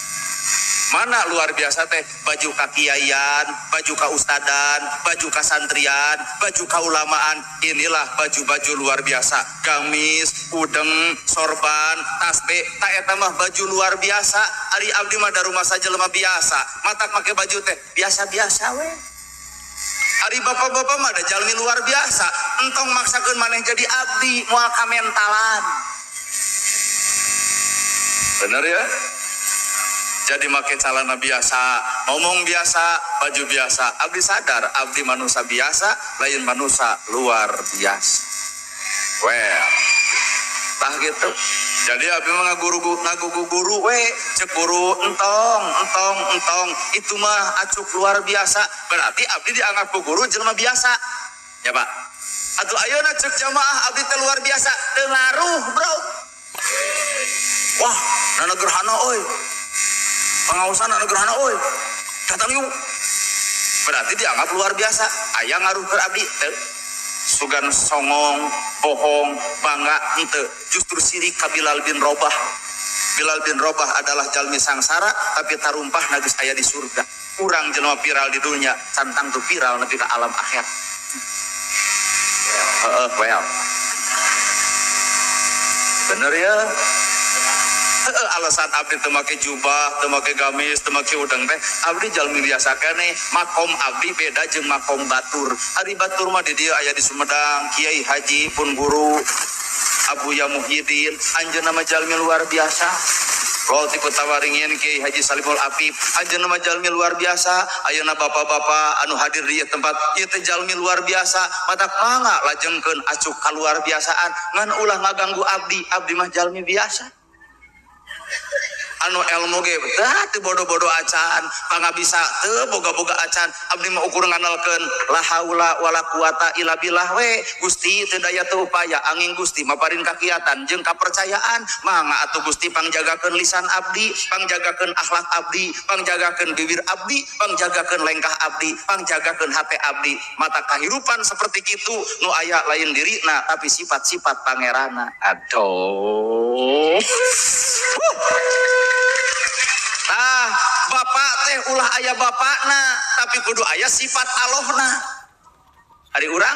Mana luar biasa teh? Baju kakiaian, baju kaustadan, baju kasantrian, baju kaulamaan. Inilah baju-baju luar biasa. Gamis, udeng, sorban, tasbih, tak eta mah baju luar biasa. Ari abdi mah da rumah saja lemah biasa. Matak make baju teh biasa-biasa we. Ari bapak-bapak mah da jalmi luar biasa. Entong maksakeun maneh jadi abdi moal kamentalan. Bener ya? Jadi make calana biasa, ngomong biasa, baju biasa. Abdi sadar, abdi manusia biasa, lain manusia luar biasa. Well, tah gitu. Jadi abdi mah ngaguru we, cek guru entong. Itu mah acuk luar biasa. Berarti abdi dianggap ku guru jelema biasa. Ya Pak. Atuh ayeuna cek jamaah abdi teh luar biasa, teu ngaruh, Bro. Wah, nana gerhana euy. Pengawasan anak gerhana oi datang yuk berarti dianggap luar biasa. Aya ngaruh ke abdi teu sugan songong bohong bangga henteu justru sirik ka Bilal bin Robah. Bilal bin Robah adalah jalmi sangsara tapi tarumpah geus aya di surga. Urang jelema viral di dunia cantang tu viral nepi ka alam akhirat. Well bener ya. Alasan abdi teu make jubah, teu make gamis, teu make udeng teh abdi jalmi biasa keneh. Makom abdi beda jeung makom batur. Ari batur mah di dieu aya di Sumedang, Kiai Haji pun guru Abuya Muhyiddin, anjeunna mah jalmi luar biasa. Kalau tipe tawaringin Kiai Haji Salimul Apip, anjeunna mah jalmi luar biasa. Ayeuna bapak-bapak anu hadir di tempat ieu teh jalmi luar biasa. Matak mangga lajengkeun acuk kaluar biasaan ngan ulah ngaganggu abdi. Abdi mah jalmi biasa. Anu ilmu ge teu bodoh-bodoh acan, pangabisa teu boga-boga acan. Abdi mah ukur nganalkeun la haula wala quwata illa billah we. Gusti teu daya teu upaya angin Gusti maparin kakiatan jeung kapercayaan. Mangga atuh Gusti pangjagakeun lisan abdi, pangjagakeun akhlak abdi, pangjagakeun bibir abdi, pangjagakeun lengkah abdi, pangjagakeun hate abdi. Mata kahirupan seperti kitu nu aya lain dirina tapi sifat-sifat pangerana. Aduh. Nah, bapak teh ulah aya bapakna, tapi kudu aya sifat Allahna. Ari urang?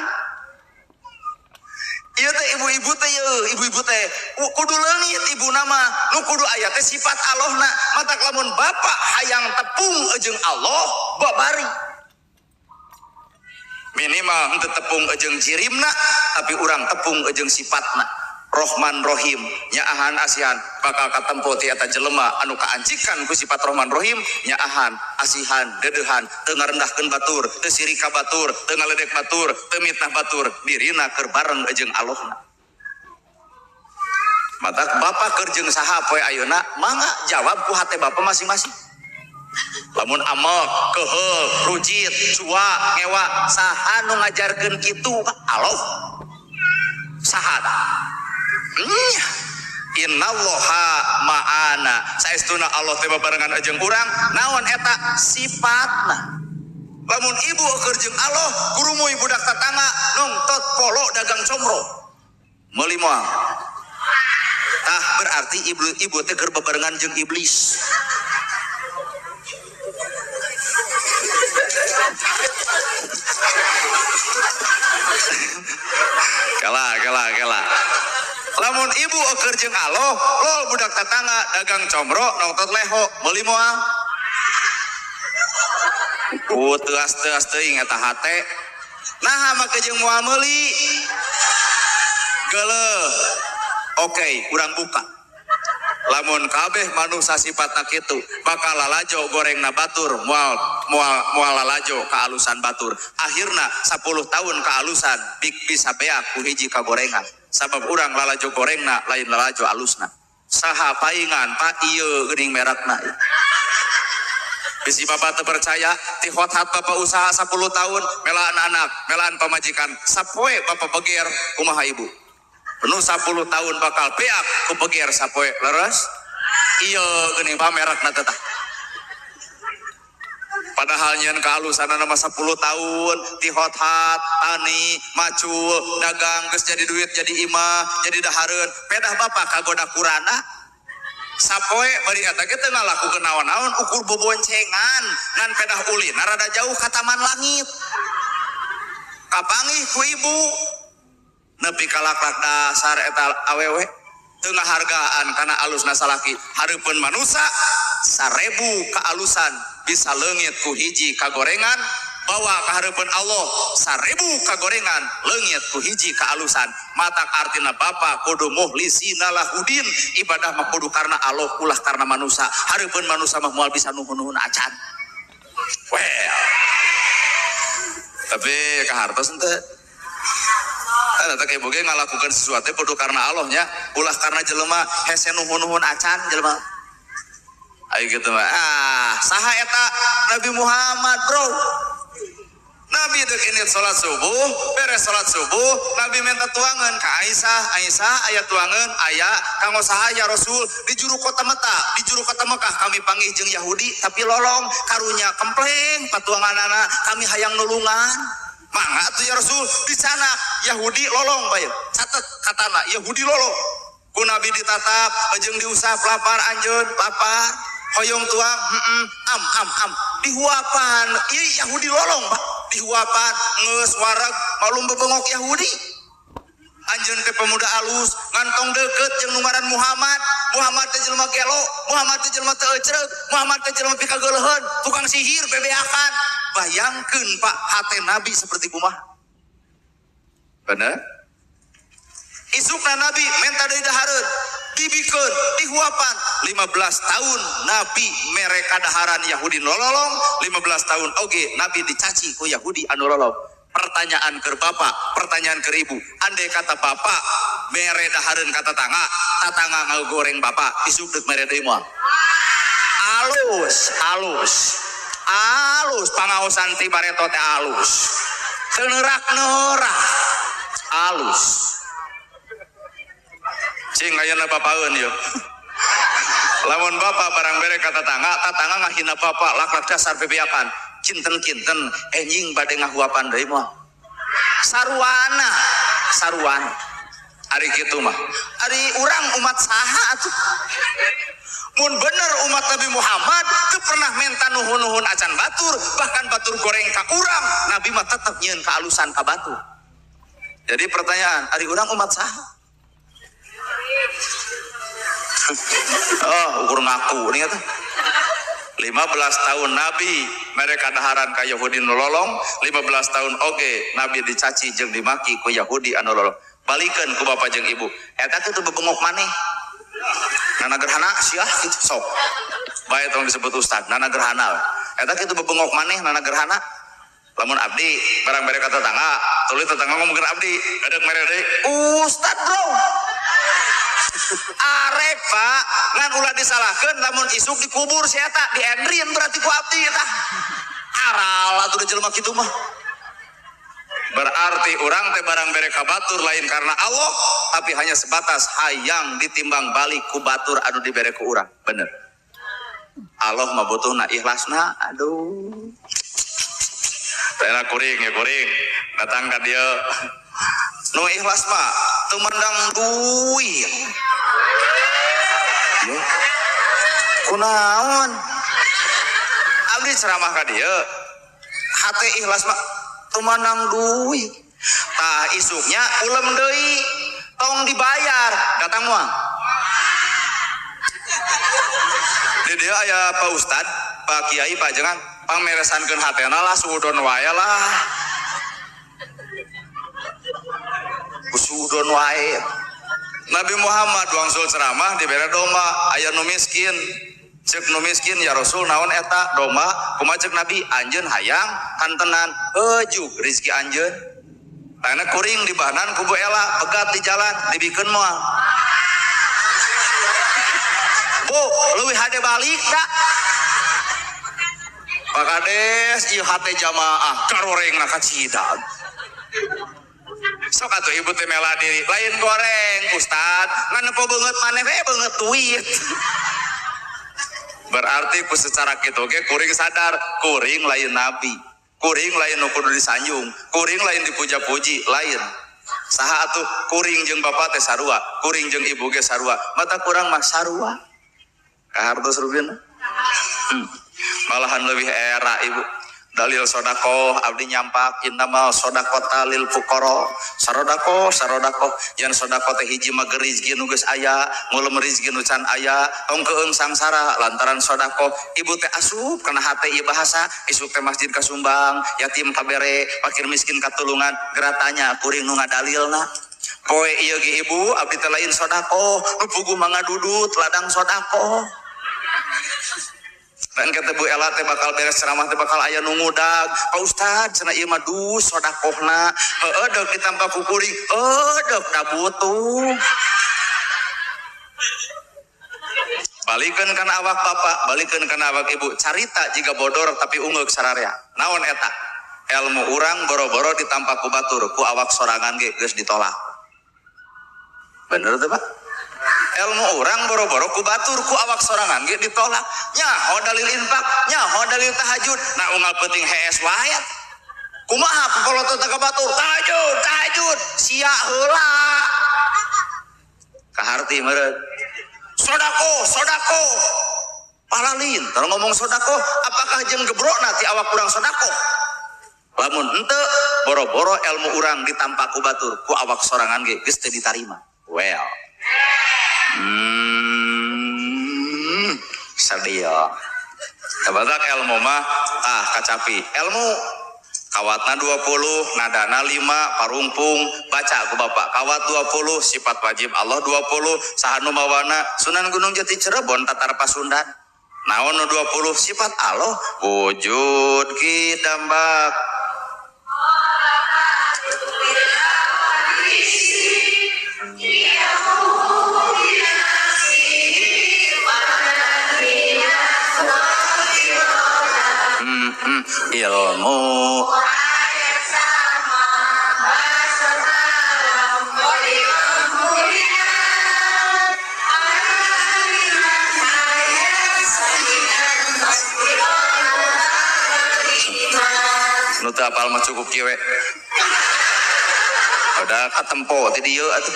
Ieu teh ibu-ibu teh ibu-ibu teh kudu leungit ibuna mah, nu kudu aya teh sifat Allahna. Matak lamun bapak hayang tepung jeung Allah, babari. Minimal henteu tepung jeung jirimna, tapi urang tepung jeung sifatna. Rohman Rohim nyaahan asihan bakal katempo ti eta jelema anu kaancikan ku sifat Rohman Rohim nyaahan asihan dedehan teu ngarendahkeun batur teu sirik ka batur teu ngaledek batur teu mitnah batur dirina keur bareng jeung Allahna. Matak bapa keur jeung saha poe ayeuna mangga jawab ku hate bapa masing-masing. Lamun amok keheul rujit cuak ngewa saha nu ngajarkeun kitu Allah saha innallaha ma'ana saestuna Allah teh barengan jeung urang naon eta sifatna. Lamun ibu keur jeung Allah gurumuy budak tatangga nongtot polo dagang comro meuli moal tah berarti ibu teh keur bebarengan jeung iblis. Kala lamun ibu keur jeung Allah lol budak tatangga dagang comro nongtot leho meuli moal teuas teuing eta hate naha make jeung moal meuli geuleuh. Oke, urang buka lamun kabeh manusia sifatna kitu bakal lalajo gorengna batur moal lalajo kaalusan batur. Akhirna 10 tahun kaalusan bisa beak ku hiji kagorengan sabab urang lalajo gorengna lain lalajo alusna. Saha paingan Pak ieu geuning merekna bisi bapak terpercaya ti hot-hat bapak usaha 10 tahun melaan anak melaan pamajikan sapoe bapak beger kumaha ibu penuh 10 tahun bakal peak ku beger sapoe leres iya geuning pamerak na tetah padahal nyen kehalusan nama 10 tahun ti hot-hat tani macul dagang geus jadi duit jadi imah jadi dahareun pedah bapak kagoda kurana sapoe bari eta ge teu ngalakukeun naon-naon ukur boboncengan ngan pedah ulin rada jauh ka taman langit kapangih ku ibu nepi ka laklak dasar eta awewe teu ngahargaan kana alusna salaki hareupeun manusia 1000 kaalusan bisa leungit ku hiji kagorengan bawa ka hareupeun Allah 1000 kagorengan leungit ku hiji kaalusan mata artina bapa kudu mukhlisina lahudin ibadah mah kudu karna Allah ulah karna manusia hareupeun manusia mah moal bisa nuhun-nuhun acan well tapi kahartos henteu eta kayak boge ngalakukeun sesuatu kudu karna Allah nya ulah karna jelema hese nuhun-nuhun acan jelema ayo gitu mah saha eta Nabi Muhammad bro Nabi dek ini sholat subuh beres sholat subuh Nabi minta tuangan ke Aisyah aya tuangan aya kanggo saha ya Rasul di juru kota Mekah kami panggil jeung Yahudi tapi lolong karunya kempleng patuanganana kami hayang nulungan mangga tuh ya Rasul di sana Yahudi lolong bae catet katana Yahudi lolong ku Nabi ditatap jeung diusap lapar anjeun lapar hoyong tuang am dihuapan ieu Yahudi lolong Pak dihuapan geus wareg malum bebengok Yahudi anjeun teh pemuda alus ngantong deukeut jeung nu ngaran Muhammad teh jelema gelo Muhammad teh jelema teu ecreug Muhammad teh jelema pikageuleuheun tukang sihir bebeakan bayangkeun Pak hate Nabi seperti kumaha bener isukna Nabi menta deui dahareun dibikeun dihuapan 15 tahun Nabi mereka daharan Yahudi lolong 15 tahun oge Nabi dicaci ku Yahudi anu lolong pertanyaan ke bapak pertanyaan ke ibu andai kata bapak mere dahareun ka tatangga ngagoreng bapak isuk deuk mere deui moal alus pangaosan ti bareto teh alus teu neurak alus cing ayeuna bapaeun yeuh lamun bapak barang bere ka tatangga ngahina bapak laklak dasar bebeakan kinten enjing bade ngahuapan deui moal saruana ari kitu mah ari urang umat saha atuh mun bener umat Nabi Muhammad teu pernah menta nuhun-nuhun acan batur bahkan batur goreng ka urang Nabi mah tetep nyieun kaalusan ka batur jadi pertanyaan ari urang umat saha ukur ngaku nih kata 15 tahun Nabi mereka daharan ka Yahudi nu lolong 15 tahun oge Nabi dicaci jeung dimaki ku Yahudi anu lolong balikeun ku bapak jeung ibu eta kitu bebengok maneh nana gerhana siah kitu sok bae tong disebut ustad nana gerhana eta kitu bebengok maneh nana gerhana lamun abdi barang mereka tetangga tuluy tetangga ngomongkeun abdi edek mere deui ustad bro arek Pak ngan ulah disalahkeun lamun isuk dikubur si eta diendrin berarti ku abdi eta aral atuh jelema kitu mah berarti orang teh barang bere ka batur lain karena Allah tapi hanya sebatas hayang ditimbang balik ku batur anu dibere ku urang bener Allah mah butuhna ikhlasna aduh teh kuring datang ka dieu nu ikhlas mah teu mandang duit kunaon abdi ceramah ka dieu hate ikhlas mah teu mandang duit tah isuknya ulem deui tong dibayar datang moal di dieu aya Pak Ustad Pak Kiai Pak jangan pameresankeun hatena lah suudon wae lah usudon wae Nabi Muhammad wangsul ceramah dibere domba aya nu miskin cek nu miskin ya Rasul naon eta domba kumaha cek Nabi anjeun hayang kantenan ejuk rezeki anjeun tana kuring di bahanan kubu ela pegat di jalan dibikeun moal bu leuwih hade balik da Pak Kades ieu hate jamaah karoreng na kacidak. Sok atuh ibu teh mela diri lain goreng Ustad ngan po beungeut maneh we beungeut duit. Berarti ku secara kitu ge kuring sadar kuring lain nabi, kuring lain nu kudu disanjung, kuring lain dipuja-puji lain. Saha atuh kuring jeung bapa teh sarua, kuring jeung ibu ge sarua, mata kurang mah sarua. Kahartos rubin. Malahan lebih era ibu. Dalil sodako abdi nyampak innamal sodakota lil fuqara. Sarodako yang sodako teh hiji mah rizki nu geus aya, ngulem rizki nu can aya, tong keung sangsara lantaran sodako. Ibu teh asup kana hate ieu bahasa, isuk teh masjid kasumbang, yatim kabere, fakir miskin katulungan, geratanya kuring nu ngadalilna. Poe ieu ge ibu abdi teh lain sodako, nu puguh mangga dudut ladang sodako. Dan kata Bu Ela teh bakal beres ceramah teh bakal aya nu ngudag. Pak Ustad cenah ieu mah dus sodakohna. Heueuh deuk ditampa ku kuring. Deuk da butuh. Balikeun kana awak bapak, balikeun kana awak ibu. Carita jiga bodor tapi ungeuk sararea. Naon eta? Ilmu urang boro-boro ditampa ku batur, ku awak sorangan ge geus ditolak. Bener teh Pak? Ilmu orang boro-boro ku batur ku awak sorangan ge ditolak. Nyaho dalil infak, nyaho dalil tahajud. Nah unggal penting hees wae. Kumaha pepolotot ka batur? Tahajud, sia heula. Kaharti meureun. Sodako. Palalin, tara ngomong sodako, apakah jeung gebrokna ti awak urang sodako? Lamun henteu, boro-boro ilmu urang ditampa ku batur, ku awak sorangan ge geus teu ditarima. Well. Sadia. Tabadak ilmu mah kacapi. Ilmu kawatna 20, nadana 5, parungpung, baca ku bapak. Kawat 20, sifat wajib Allah 20, sahanu mawana Sunan Gunung Jati Cirebon tatar Pasundan. Naon nu 20 sifat Allah wujud kidambak. Ilmu nu teu apal mah cukup kieu we. Udah katempo ti dieu atuh.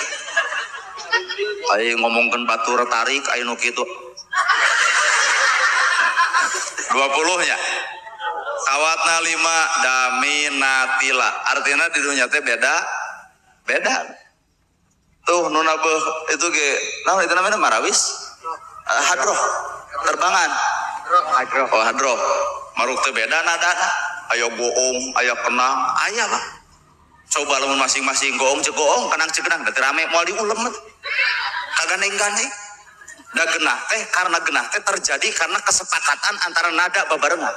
Aya ngomongkeun batur tarik aya nu kitu. 20 nya. Kawatna 5 daminatila. Artinya di dunia teh beda. Tuh nuna beuh itu ge naon itu namanya marawis? Hadroh. Terbangan. Hadroh. Maruk teh beda nadana. Aya goong, aya kenang, aya lah. Coba lamun masing-masing goong cek goong, kenang cek kenang, da rame moal diulem. Kagandeng-gandeng. Da genah teh karena genah teh terjadi karena kesepakatan antara nada babarengan.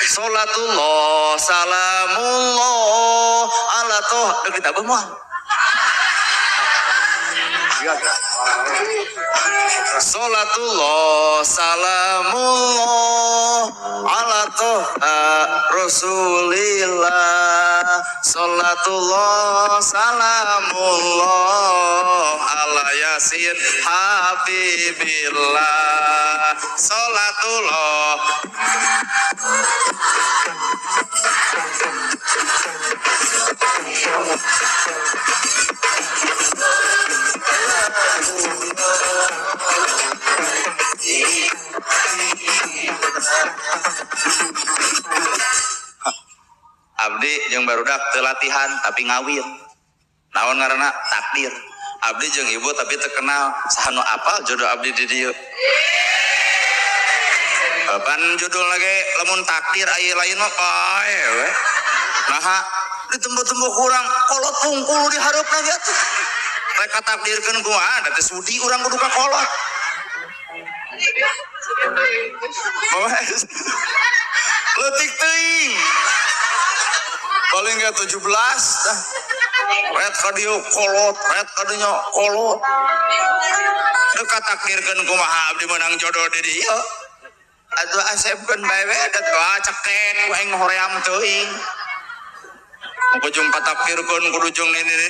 Salatullah salamullah ala toh deuk ditabeuh moal. Salatullah salamullah ala toha rasulillah. Salatullah salamullah ala yasin habibillah. Salatullah abdi jeung barudak teu latihan tapi ngawin. Naon ngaranna takdir. Abdi jeung ibu tapi teu kenal saha nu apal jodoh abdi di dieu. Pan judul lagi lamun takdir aya lain mah pae we. Naha di tempat-tempat kurang kolot pungkul di hareupna ge atuh. Rek takdirkeun kumaha da teh sudi urang kudu kakolot. Leutik teuing. Paling gak 17 dah. Red kadio kolot, red kadinya kolot. Deuk takdirkeun kumaha abdi meunang jodoh di dieu. atuh asepkeun bae we dat cekek ku aing hoream teuing ujung patapkirkeun ku ujung nini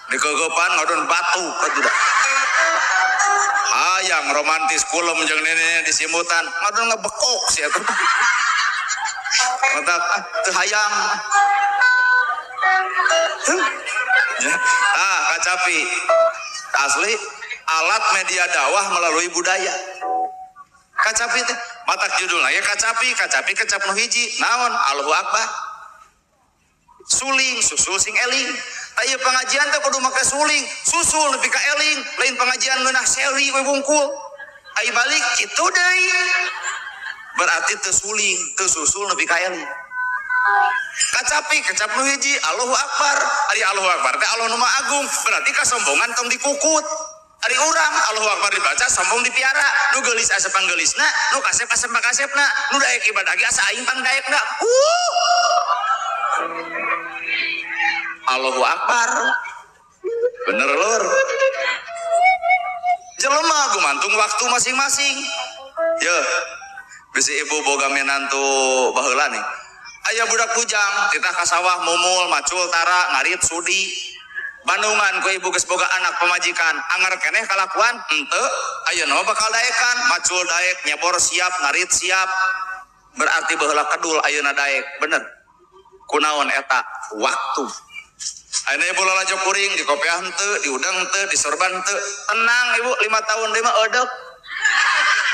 dikegepan ngadon batu katuda hayang romantis kulem jeung nini disimutan ngadon ngebekok sia atuh matak teu hayang kacapi asli alat media dakwah melalui budaya kacapi teh matak judulna ya kacapi kecap nu hiji naon Allahu Akbar suling susul sing eling taya pengajian teh kudu make suling susul nepi ka eling lain pengajian ngeunah seri we bungkul ai balik kitu deui berarti teu suling teu susul nepi ka eling kacapi kecap nu hiji Allahu Akbar ari Allahu Akbar teh Allah nu Maha Agung berarti kasombongan tong dikukut ari urang Allahu Akbar dibaca sombong dipiara nu geulis asa panggeulisna nu kasep asa pakasepna nu daek ibadah ge asa aing pangdaekna Allahu Akbar bener lur jelema gumantung waktu masing-masing ya bisi ibu boga menantu baheula nih aya budak bujang titah ka sawah mumul macul tara ngarit sudi bandungan ku ibu geus boga anak pamajikan anger keneh kalakuan henteu ayeuna bakal daekan macul daek nyebor siap ngarit siap berarti baheula kedul ayeuna daek bener kunaon eta waktu ayeuna ibu lalajo kuring di kopiah henteu di udang henteu di sorban henteu tenang ibu 5 tahun deui mah eudeuh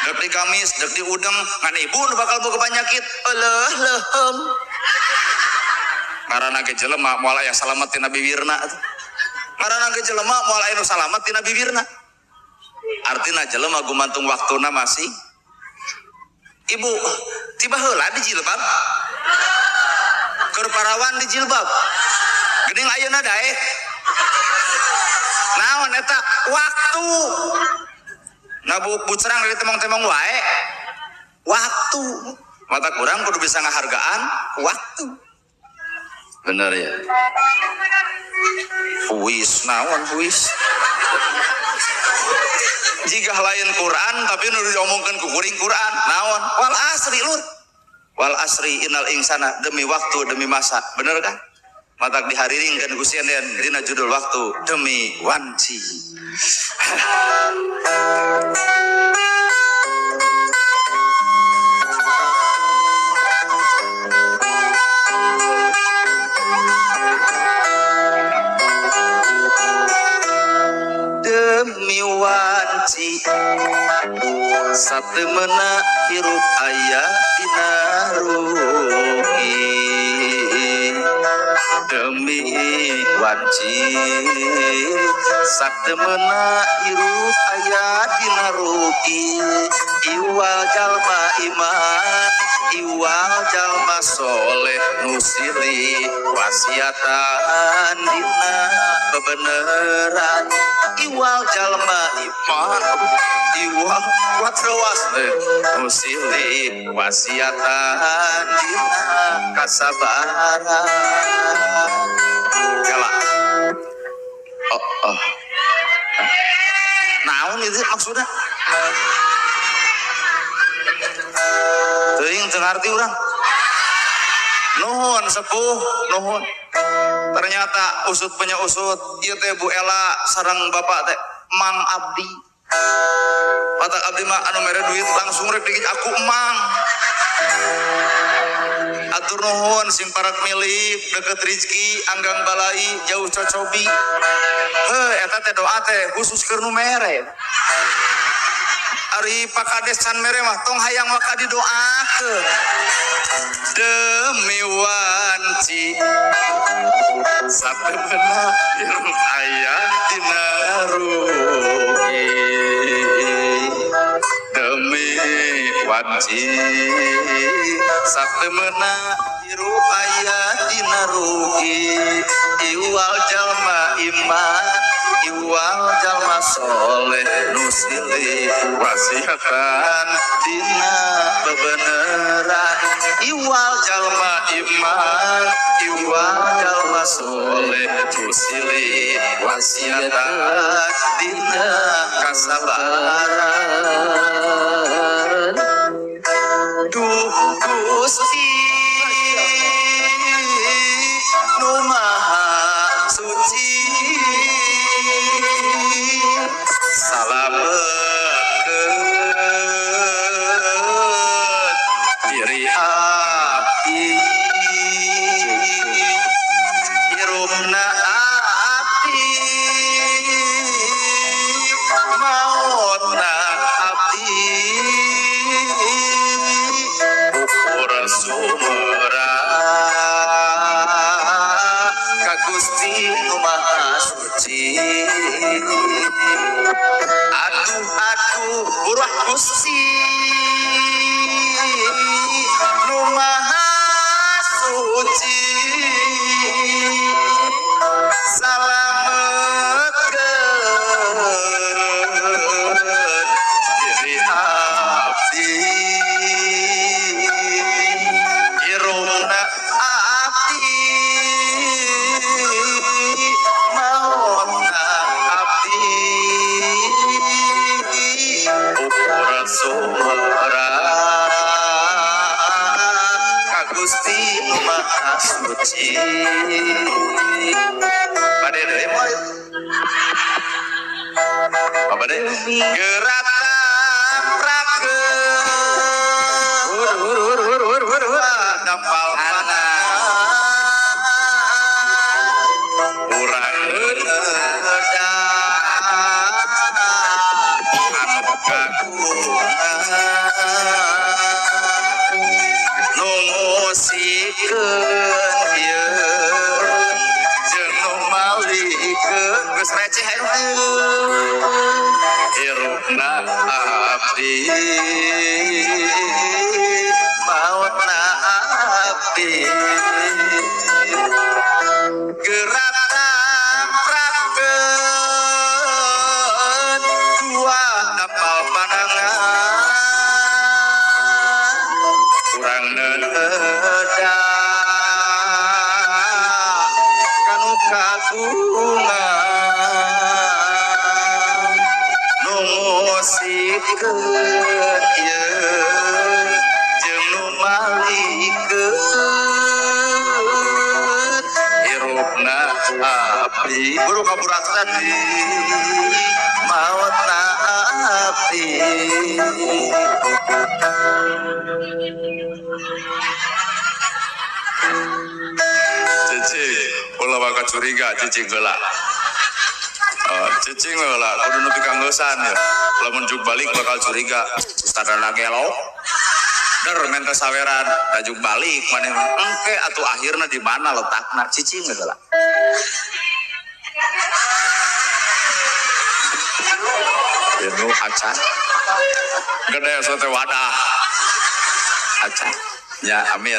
dek di gamis dek di udang ngan ibu nu bakal boga penyakit eueuh leuheum ngaranna ge jelema moal aya salamet tina bibirna ngaranna ge jelema moal aya nu salamet tina bibirna artina jelema gumantung waktuna masih ibu tiba heula di jilbab keur parawan di jilbab geuning ayeuna daek naon eta waktu nabu bucerang dari temong-temong wae waktu mata kurang kudu bisa ngahargaan waktu bener ya huis naon huis jika lain Quran tapi nu diomongkeun ku kuring Quran naon wal asri lur wal asri innal insana demi waktu demi masa bener kan matak dihariringkeun Gusti Enden dina judul waktu demi wanci demi wanci satemena hirup aya dina rugi demi wanci satemena hirup aya dina rugi iwal jalma iman iwal jalma soleh nusili wasiatan dina kebeneran iwal jalma iman iwal watrawas nusili wasiatan dina kasabaran kala naon itu maksudnya teuing teu ngarti urang nuhun sepuh nuhun ternyata usut punya usut ieu teh Bu Ela sareng bapak teh Mang Abdi patak abdi mah anu mere duit langsung rek dikit aku emang atur nuhun sing parak milih deket rezeki anggang balai jauh cocobi eta teh doa teh khusus keur nu mere ari pakades can mere mah tong hayang waka didoakeun demi wanci satemena hirup aya dina rugi demi wanci satemena hirup aya dina rugi iwal jalma iman iwal jalma soleh nusili wasiatan dina bebeneran iwal jalma iman iwal jalma soleh nusili wasiatan dina kasabaran sumera ka Gusti Nu Maha Suci bade deui moy apa deh gerak tabrakeun dampal mana urang euda anu kaguna nu ngosikeun ieu jeung nu malikeun geus receh irupna abdi mautna abdi gerak tabrakeun dua dapal panangan urang neuda kanu kagungan nu ngosikeun ieu jeung nu malikeun irupna abdi buru kaburaksan di mautna abdi cicing ulah bakal curiga cicing heula cicing heula kudu nepi ka ngeusan ya lamun juk balik bakal curiga ustadana gelo der menta saweran tajuk balik maneh engke atuh akhirna di mana letakna cicing heula Benu acan gede sote wadah acan ya amin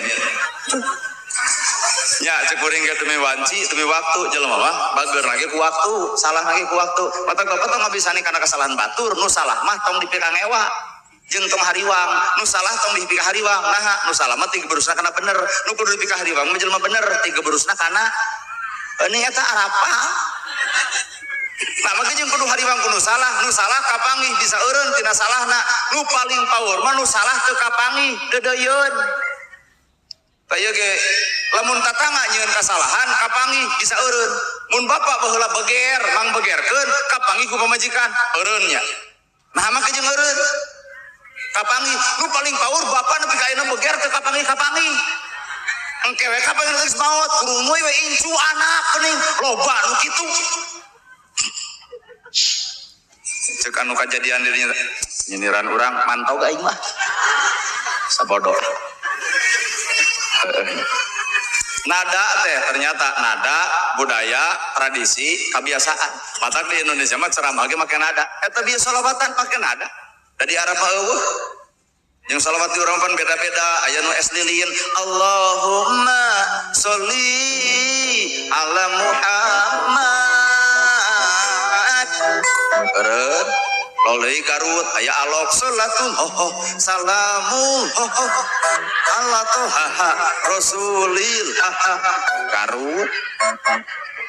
ya cekuring ke demi wanci demi waktu jelema mah bager lagi ku waktu salah lagi ku waktu patok-patok ngabisani kana kesalahan batur nu salah mah tong dipikang ewa jeung tong hariwang nu salah tong dipikah hariwang nah nu salah mah tiga berusna kana bener nu kudu dipikah hariwang mah jelema bener tiga berusna kana ini eta arapa nah maka jeung kudu hariwang kudu salah nu salah kapangih bisa eureun tina salahna nu paling power mah nu salah teu kapangih deudeuyeun taya ge lamun tatangga nyieun kasalahan kapangih bisa eureun mun bapak baheula beger mang begerkeun kapangih ku pamajikan eureun nya nah maka jeung eureun kapangih nu paling power bapak nepi ka ayeuna beger teu kapangih engke we kapangih geus maot kurumuy we incu anak geuning loba nu kitu cek anu kajadian dirinya nyindiran urang mantau ga aing mah sabodoh nada teh ternyata nada budaya tradisi kebiasaan matak di Indonesia mah ceramah ge make nada eta biasa salawatan make nada dari Arab eueuh yang salawat di urang pan beda-beda aya nu es lilin Allahumma sholli ala Muhammad keren lolei garut aya alok salatun salamun Allah toha rasulil garut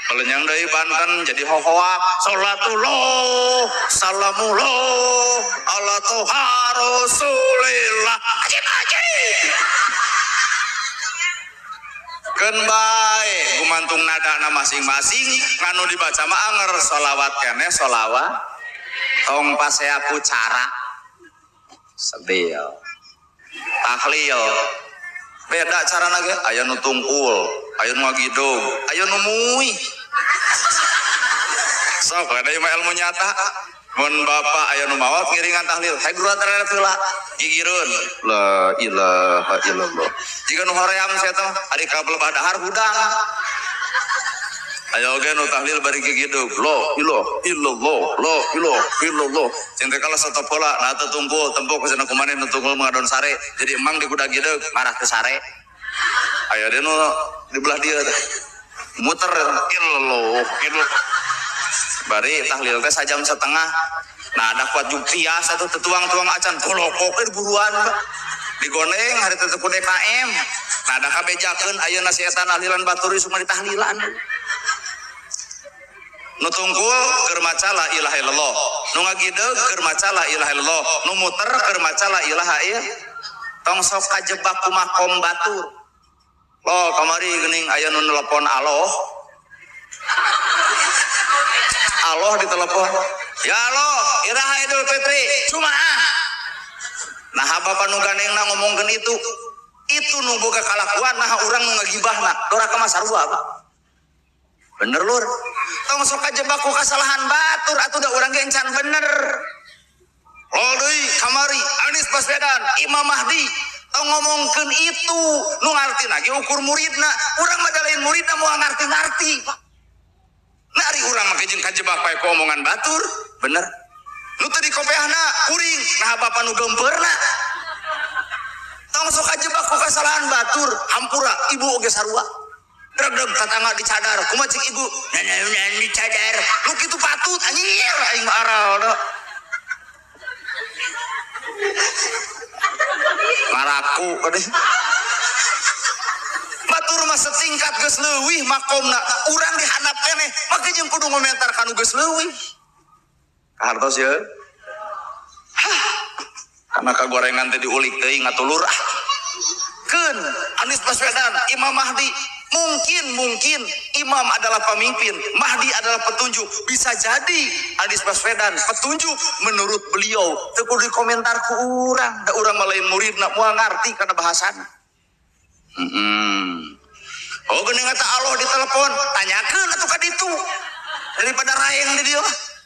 pelenyang deui Banten jadi hohoak salatullah salamullah Allah toha rasulillah keun bae gumantung nadana masing-masing nganu dibaca mah anger sholawat keneh sholawat tong paseaku cara sedih tahlil beda cara lagi aya nu tungkul aya nu ngagidog aya nu muih sok ada mah ilmu nyata mun bapak aya nu maot ngiringan tahlil hayu guru tereret heula gigireun la ilaha illallah jika nu hoream saya teh ari ka lebah dahar hudang ayo ge nu tahlil bari gigidug la ilaha illallah la ilaha illallah cinta kala satop heula nah teu tungkul tempok cenah kumaneh nu tungkul mengadon sare jadi emang di kuda gideug marah ke sare aya dia nu di belah dia muter illallah bari tahlil teh sajam setengah nah ada kuat jupia satu tetuang-tuang acan kolokok buruan digoneng hari teh ku DKM nah ada kabejakeun ayeuna si eta tahlilan baturi sumari tahlilan nu tungkul keur maca la ilaha illallah, nu ngagideug keur maca la ilaha illallah, nu muter keur maca la ilaha illallah. Tong sok kajebak ku makom batur. Loh kamari geuning aya nu nelpon aloh. Aloh ditelepon. Ya aloh, iraha Idul Fitri, Jumaah. Nah bapak nu gandengna ngomongkeun itu nu boga kalakuan nah urang nu ngagibahna doraka mah sarua Pak. Bener lur. Tong sok kajebak ku kasalahan batur atuh da urang ge encan bener. Loh deui kamari Anies Baswedan, Imam Mahdi tong ngomongkeun itu nu ngarti lagi ukur muridna. Urang mah lain muridna moal ngarti-ngarti Pak. Nari urang mah jeung kajebak pae ku omongan batur, bener. Nu teu dikopeahna kuring, nah bapak nu gempeurna. Tong sok kajebak ku kasalahan batur, hampura ibu oge sarua. Dreg-dreg tatangga dicadar, kumaha cik ibu? Nanaon dicadar. Lu kitu patut anjir aing mah aralna. Ngaraku kadeh. Batur mah setingkat geus leuwih makomna, urang dihandap keneh, make jeung kudu ngomentar kanu geus leuwih. Hartos ya. Karena kagorengan teh diulik teuing atulur ah. Keun Anies Baswedan, Imam Mahdi, mungkin Imam adalah pemimpin, Mahdi adalah petunjuk. Bisa jadi Anies Baswedan petunjuk menurut beliau. Teu kudu dikomentar ku urang, da urang mah lain muridna moal ngarti kana bahasana. Oh geuning eta Allah ditelepon, tanyakeun atuh ka ditu. Daripada raeng di dieu,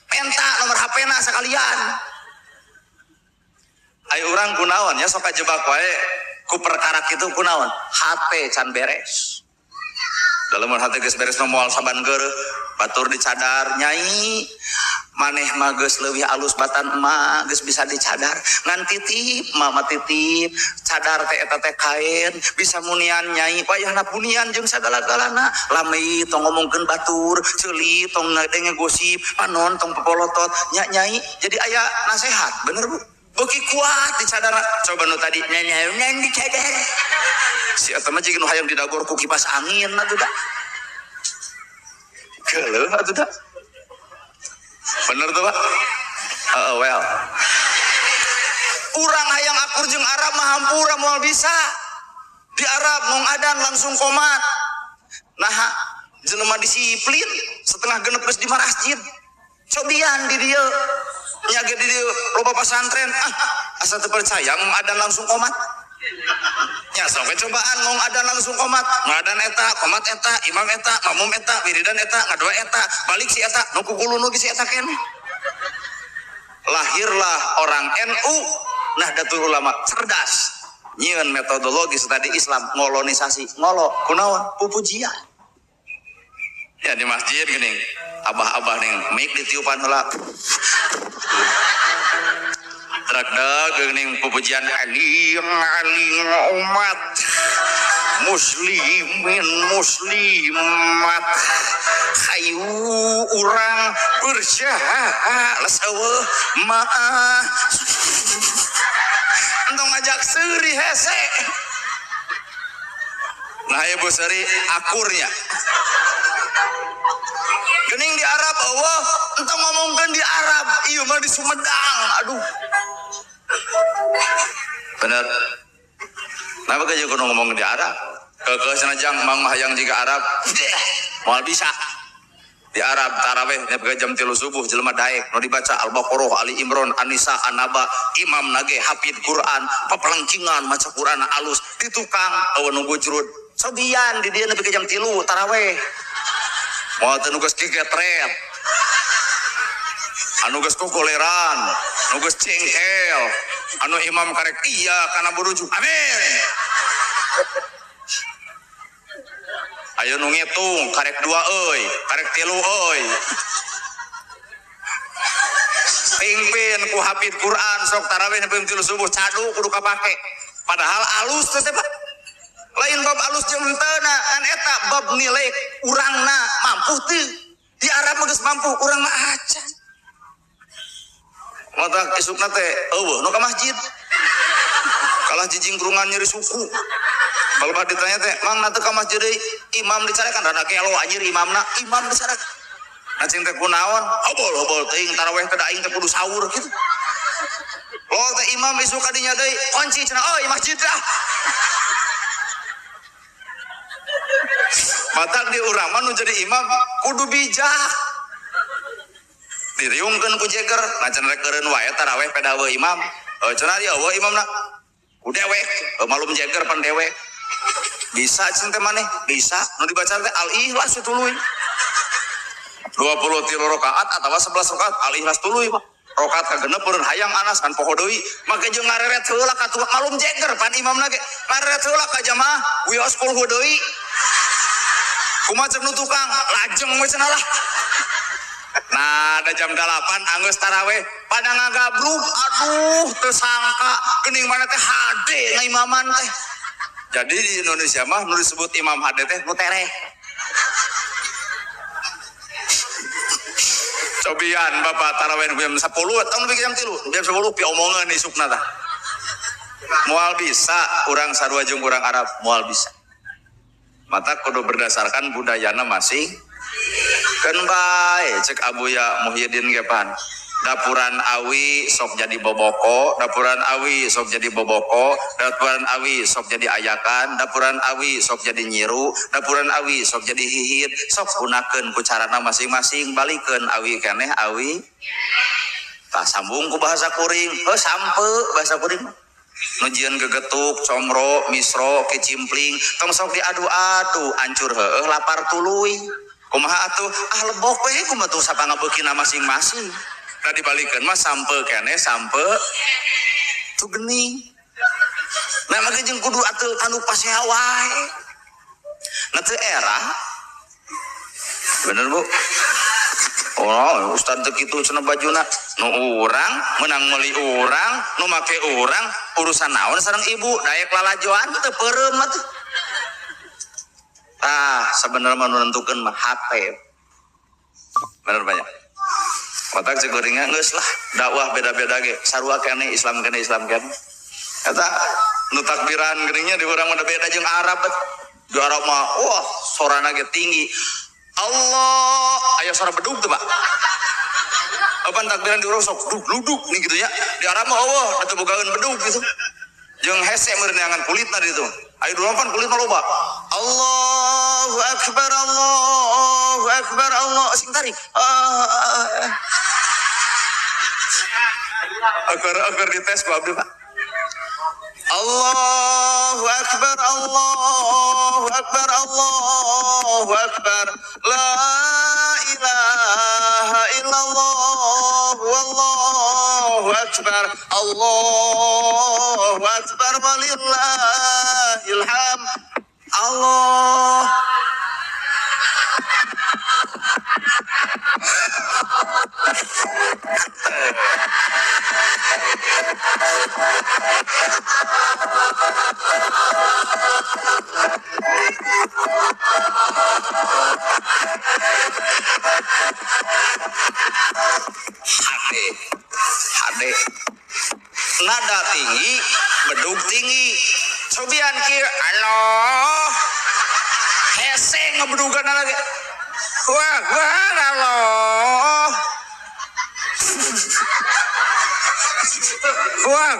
penta nomor HP-na sakalian. Ayo urang kunaon ya sok kajebak wae ku perkara kitu kunaon? HP can beres. Dalam hati geus beres moal saban geureuh, batur dicadar nyai. Maneh mah geus leuwih alus batan emak geus bisa dicadar. Ngan titip, mama titip, cadar teh eta teh kain, bisa munian nyai, wayahna punian jeung sagala-galana. Lami tong ngomongkeun batur, ceuli tong ngadenge gosip, panon tong pepolotot, nyai. Jadi aya nasehat, bener Bu? Beuki kuat dicadar. Coba nu tadi nyanyi dicadar. Si eta mah jiga nu hayang didagor ku kipas angin atuh da. Geuleuh atuh da. Bener tuh Pak? Well. Urang hayang akur jeung Arab mah hampura moal bisa. Di Arab mung adan langsung komat. Nah, jelema disiplin setengah genep geus di masjid. Cobian di dieu. Nya ge di dieu loba pesantren asa teu percaya mung adan langsung komat. Nya sok cobaan mung adan langsung komat. Ngadan eta, komat eta, imam eta, makmum eta, wiridan eta, ngadua eta, balik si eta, nu kukulunu si eta keneh. Lahirlah orang NU, Nahdlatul Ulama cerdas. Nyieun metodologis tadi Islam ngolonisasi, ngolo kunaon? Pupujian. Ya di masjid geuning, abah-abah ning mik ditiupan heula. Trakda geuning pupujian aling umat muslimin muslimat hayu urang bersyaha laseueuh maah entong ngajak seuri hese. Nah ibu seri akurnya geuning di Arab Allah entong ngomongkeun di Arab ieu mah di Sumedang aduh bener. Kenapa ka jeung ngomong di Arab? Keukeuh sanajang mang hayang jiga Arab. Moal bisa. Di Arab tarawih nepi jam 3 subuh jelema daek nu dibaca Al-Baqarah, Ali Imran, An-Nisa, An-Naba, imam nage hafid Quran, papelangcingan maca Quran alus di tukang eueuh nu gujrud. Sobian di dieu nepi jam 3 tarawih. Moal teu nu geus kigetret. Anu geus kokoleran, anu geus cengkel, anu imam karek iya kana burujuk amin. Ayo nu ngitung karek 2 euy, karek 3 euy. Pingpin ku hafid Quran sok tarawih nepi 3 subuh cadu kudu kapake. Padahal alus teh Pak. Lain bab alus jeung henteu kan eta bab nilai urangna mampu teu. Di Arab geus mampu, urang mah acan. Mata isukna teh eueuh nu ka masjid. Kalah jijing kurungan nyeri suku. Balba ditanya teh, "Mang na teu ka masjid deui?" Imam dicarekan rada kelo anjir imamna, imam dicarekan. Acing teh kunaon hobol teuing taraweh teh aing teh kudu sahur gitu. Lo teh imam isu kadinya deui kunci cenah euy masjid dah. Matak di urang mah nu jadi imam kudu bijak. Diriungkeun ku jeger nacan rek eureun wae taraweh pedawe imam. Cenah dia eueuh imamna. Ku dewek, malum jeger pan dewek. Bisa cen teh maneh, bisa. Nu dibaca teh Al-Ikhlas tuluy. 23 rakaat atawa 11 rakaat Al-Ikhlas tuluy Pak. Rakaat kagenep peureun hayang Anas kan poho deui. Make jeung ngareret heula ka malum jeger pan imamna ge. Ngareret heula ka jamaah wios 10 deui. Kumaha cek nu tukang lajeng we cenah lah. Nah, ada jam 8 anggeus taraweh pada ngagabrug, aduh teu sangka geuning mana teh hade ngaimaman teh. Jadi di Indonesia mah nu disebut imam hade teh nu tereh. Cobian Bapak taraweh jam 10 tahun bikin jam 3, jam 10 pi omongan isukna tah. Moal bisa urang sarua jeung urang Arab moal bisa. Mata kudu berdasarkan budayana masing. Kan bae cek Abuya Muhyiddin gepan. Dapuran awi sok jadi boboko, dapuran awi sok jadi boboko, dapuran awi sok jadi ayakan, dapuran awi sok jadi nyiru, dapuran awi sok jadi hihit, sok gunakeun ku carana masing-masing, balikeun awi keneh awi. Tah sambung ku bahasa kuring, sampe bahasa kuring. Nujian gegetuk, comro, misro, kecimpling, tong sok diadu-adu, ancur heueuh lapar tuluy. Kumaha atuh lebok we kumaha tuh sapangabeukina masing-masing. Da dibalikeun mah sampe keneh sampe tu geuning. Nah make jeung kudu atuh anu pasea wae. Na teu era. Bener Bu? Oh, ustad teu kitu cenah bajuna. Nu urang menang meuli urang, nu make urang urusan naon sareng ibu, daek lalajoan teu peureum atuh. Sebenarnya menentukan mah HP. Bener banyak. Otak cekuringan geus lah dakwah beda-beda ge. Sarua keneh Islam keneh Islam keneh. Eta nu takbiran geuninnya di urang mah beda jeung Arab. Di Arab mah wah sorana ge tinggi. Allah aya suara bedug teh Pak. Apa takbiran di urang sok duduk nih gitu ya. Di Arab mah Allah atuh bogaeun bedug gitu. Jeung hese meureun neangan kulitna di ditu. Ayo dulu pan kulit mah loba. Allahu akbar Allah sing tarik. Agar dites ku abdi Pak. Allahu akbar la ilaha illallah wallahu akbar Allahu akbar walillahil hamd. Allah hade nada tinggi bedug tinggi cobian kieu Allah hese ngebedugan lagi wah Allah wah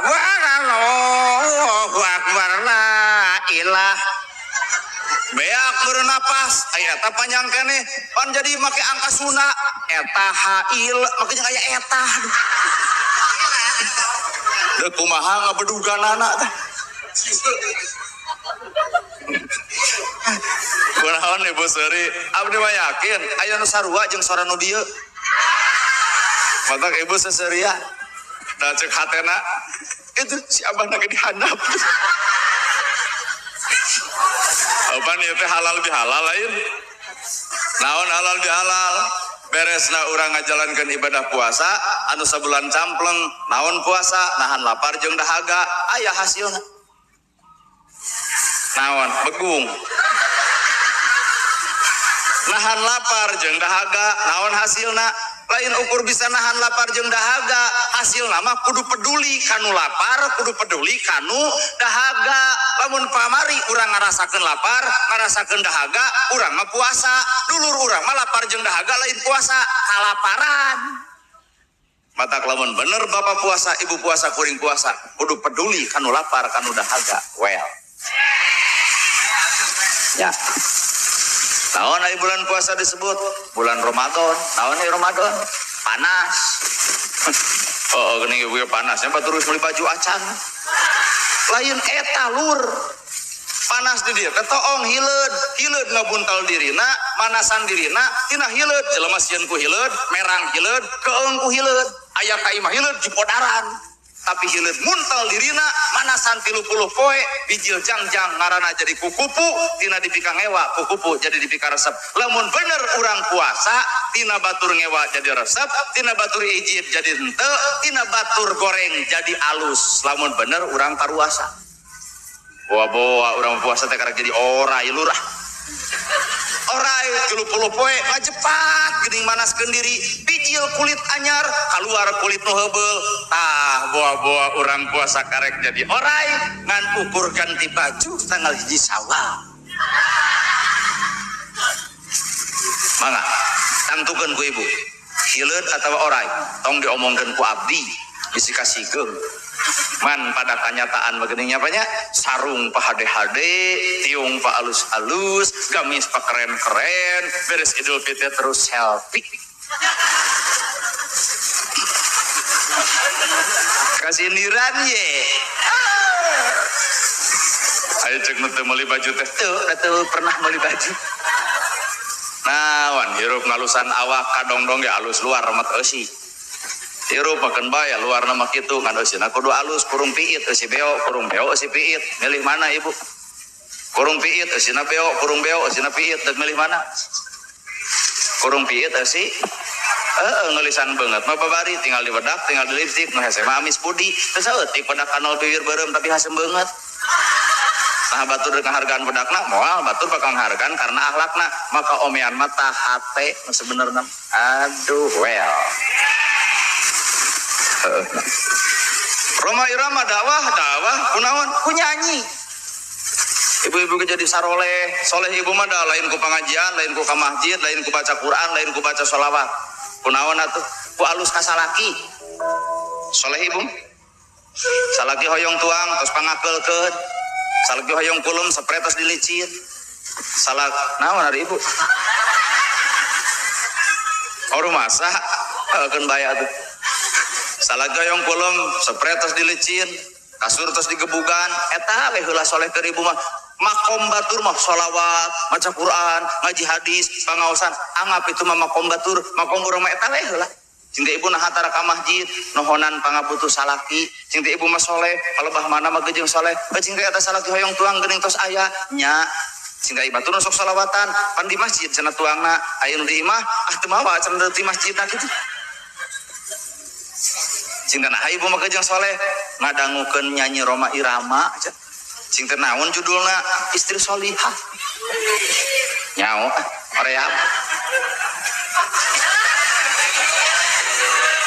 Allahu akbar la ilah beak bernapas eta panjang keneh pan jadi make angka suna eta hail makanya kayak eta deu kumaha ngabeduganana teh kunaon Ibu Seri abdi mah yakin aya nu sarua jeung sora nu dieu matak Ibu seseria da cek hatena itu si abah lagi dihandap. Apa nih teh halal bihalal lain? Naon halal bihalal? Beresna urang ngajalankeun ibadah puasa anu sabulan campleng naon puasa nahan lapar jeung dahaga aya hasilna. Naon begung. Nahan lapar jeung dahaga naon hasilna lain ukur bisa nahan lapar jeung dahaga, hasil nama kudu peduli kanu lapar, kudu peduli kanu dahaga. Lamun pamari urang ngarasakeun lapar, ngarasakeun dahaga, urang mah puasa. Dulur urang mah lapar jeung dahaga lain puasa, kalaparan. Mata lamun bener bapak puasa, ibu puasa, kuring puasa, kudu peduli kanu lapar, kanu dahaga. Well. Ya. Naon aya bulan puasa disebut bulan Ramadan. Naon aya Ramadan? Panas. Oh, geuning ieu panasnya baturus meuli baju acan. Lain eta lur. Panas di dieu ketoong hileud ngabuntal dirina, manasan dirina, tina hileud jelema sieun ku hileud, merang hileud, keung ku hileud. Aya ka imah hileud jipodaran. Tapi hileud muntal dirina, manasan 30 poe, bijil jangjang ngaranna jadi kukupu, tina dipika ngewa, kukupu jadi dipika resep. Lamun bener urang puasa, tina batur ngewa jadi resep, tina batur ijib jadi henteu, tina batur goreng jadi alus. Lamun bener urang paruasa. Boa urang puasa teh karek jadi orai lurah. Orai 30 poe ngajepat geuning manaskeun diri, bijil kulit anyar, kaluar kulit nu heubeul. Tah boa urang puasa karek jadi orai ngan ukur ganti baju tanggal 1 Syawal. Mangga tangtukeun ku ibu. Hileud atawa orai tong diomongkeun ku abdi bisi kasihkeun. Man pada kenyataan begini apanya sarung pa hade-hade, tiung pa alus-alus, gamis pa keren-keren, beres Idul Fitri terus selfie. Kasih niran ye. Ayo cek nanti meuli baju teh tuh pernah meuli baju. Nah, wan hirup ngalusan awak kadong-dong ya alus luar mat eusi. Hirup makan baya luar nama kitu kan eusina kudu alus kurung piit eusi beo kurung beo eusi piit milih mana ibu kurung piit eusina beo kurung beo eusina piit deuk milih mana kurung piit eusi ngelisan banget mah babari tinggal di bedak tinggal di lipstik nu hese mah amis budi teu saeutik bedak kanal bibir beureum tapi hasem banget. Nah batur dengan hargaan bedakna moal batur bakal hargaan karena akhlakna maka omean mata hate sebenarnya aduh well. Roma irama dakwah kunaon ku nyanyi. Ibu-ibu jadi soleh ibu mah da lain ku pengajian, lain ku ka masjid, lain ku baca Quran, lain ku baca sholawat. Kunaon atuh ku alus ka salaki. Soleh ibu. Salaki hoyong tuang tos pangakeulkeun. Salaki hoyong kulum sepret tos dilicin. Salak naon ari ibu? Oru masa keun baya atuh. Salaga yang kolom sepret terus dilicin, kasur terus digebugan, eta we heula soleh keur ibu mah. Makom batur mah sholawat, maca Quran, ngaji hadis, pangaosan, anggap itu mah makom batur, makom urang mah eta we heula. Cing ibu nah hatara ka masjid, nohonan pangabutuh salaki, cing ibu mah soleh, kalebah mana mah geujeng soleh, cing eta salaki hoyong tuang geuning tos aya nya. Cing ibu batur sok sholawatan, pan di masjid cenah tuangna, aya nu di imah, teu mawa cenah di masjidna kitu. Cing tanah ibu mah jeung soleh ngadangukeun nyanyi Roma Irama cing teh naon judulna istri solihah nyao oream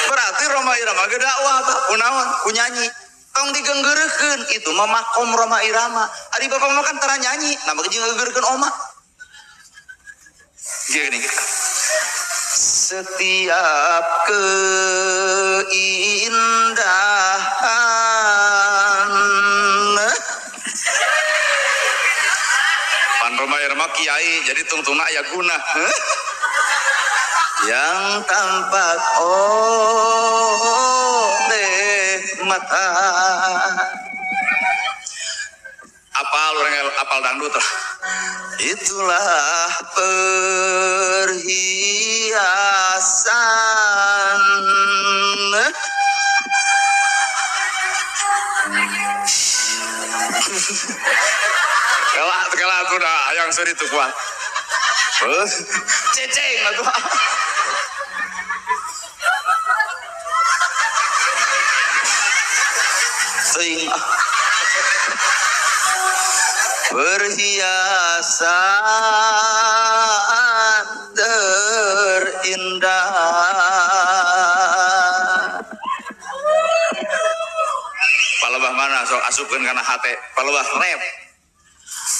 berarti Roma Irama ge dakwah kunaon ku nyanyi tong digeunggeureukkeun itu mah makom Roma Irama ari bapak mah kan tara nyanyi nama jeung geunggeureukkeun oma gini setiap keindahan pan Roma Irama kiai jadi tungtungna aya guna yang tampak oleh mata apal dangdut lah. Itulah perhiasan Kala aku dah yang seri tu kuat ceceng atuh sing perhiasan terindah mana sok asupkeun kana hate palebah rep.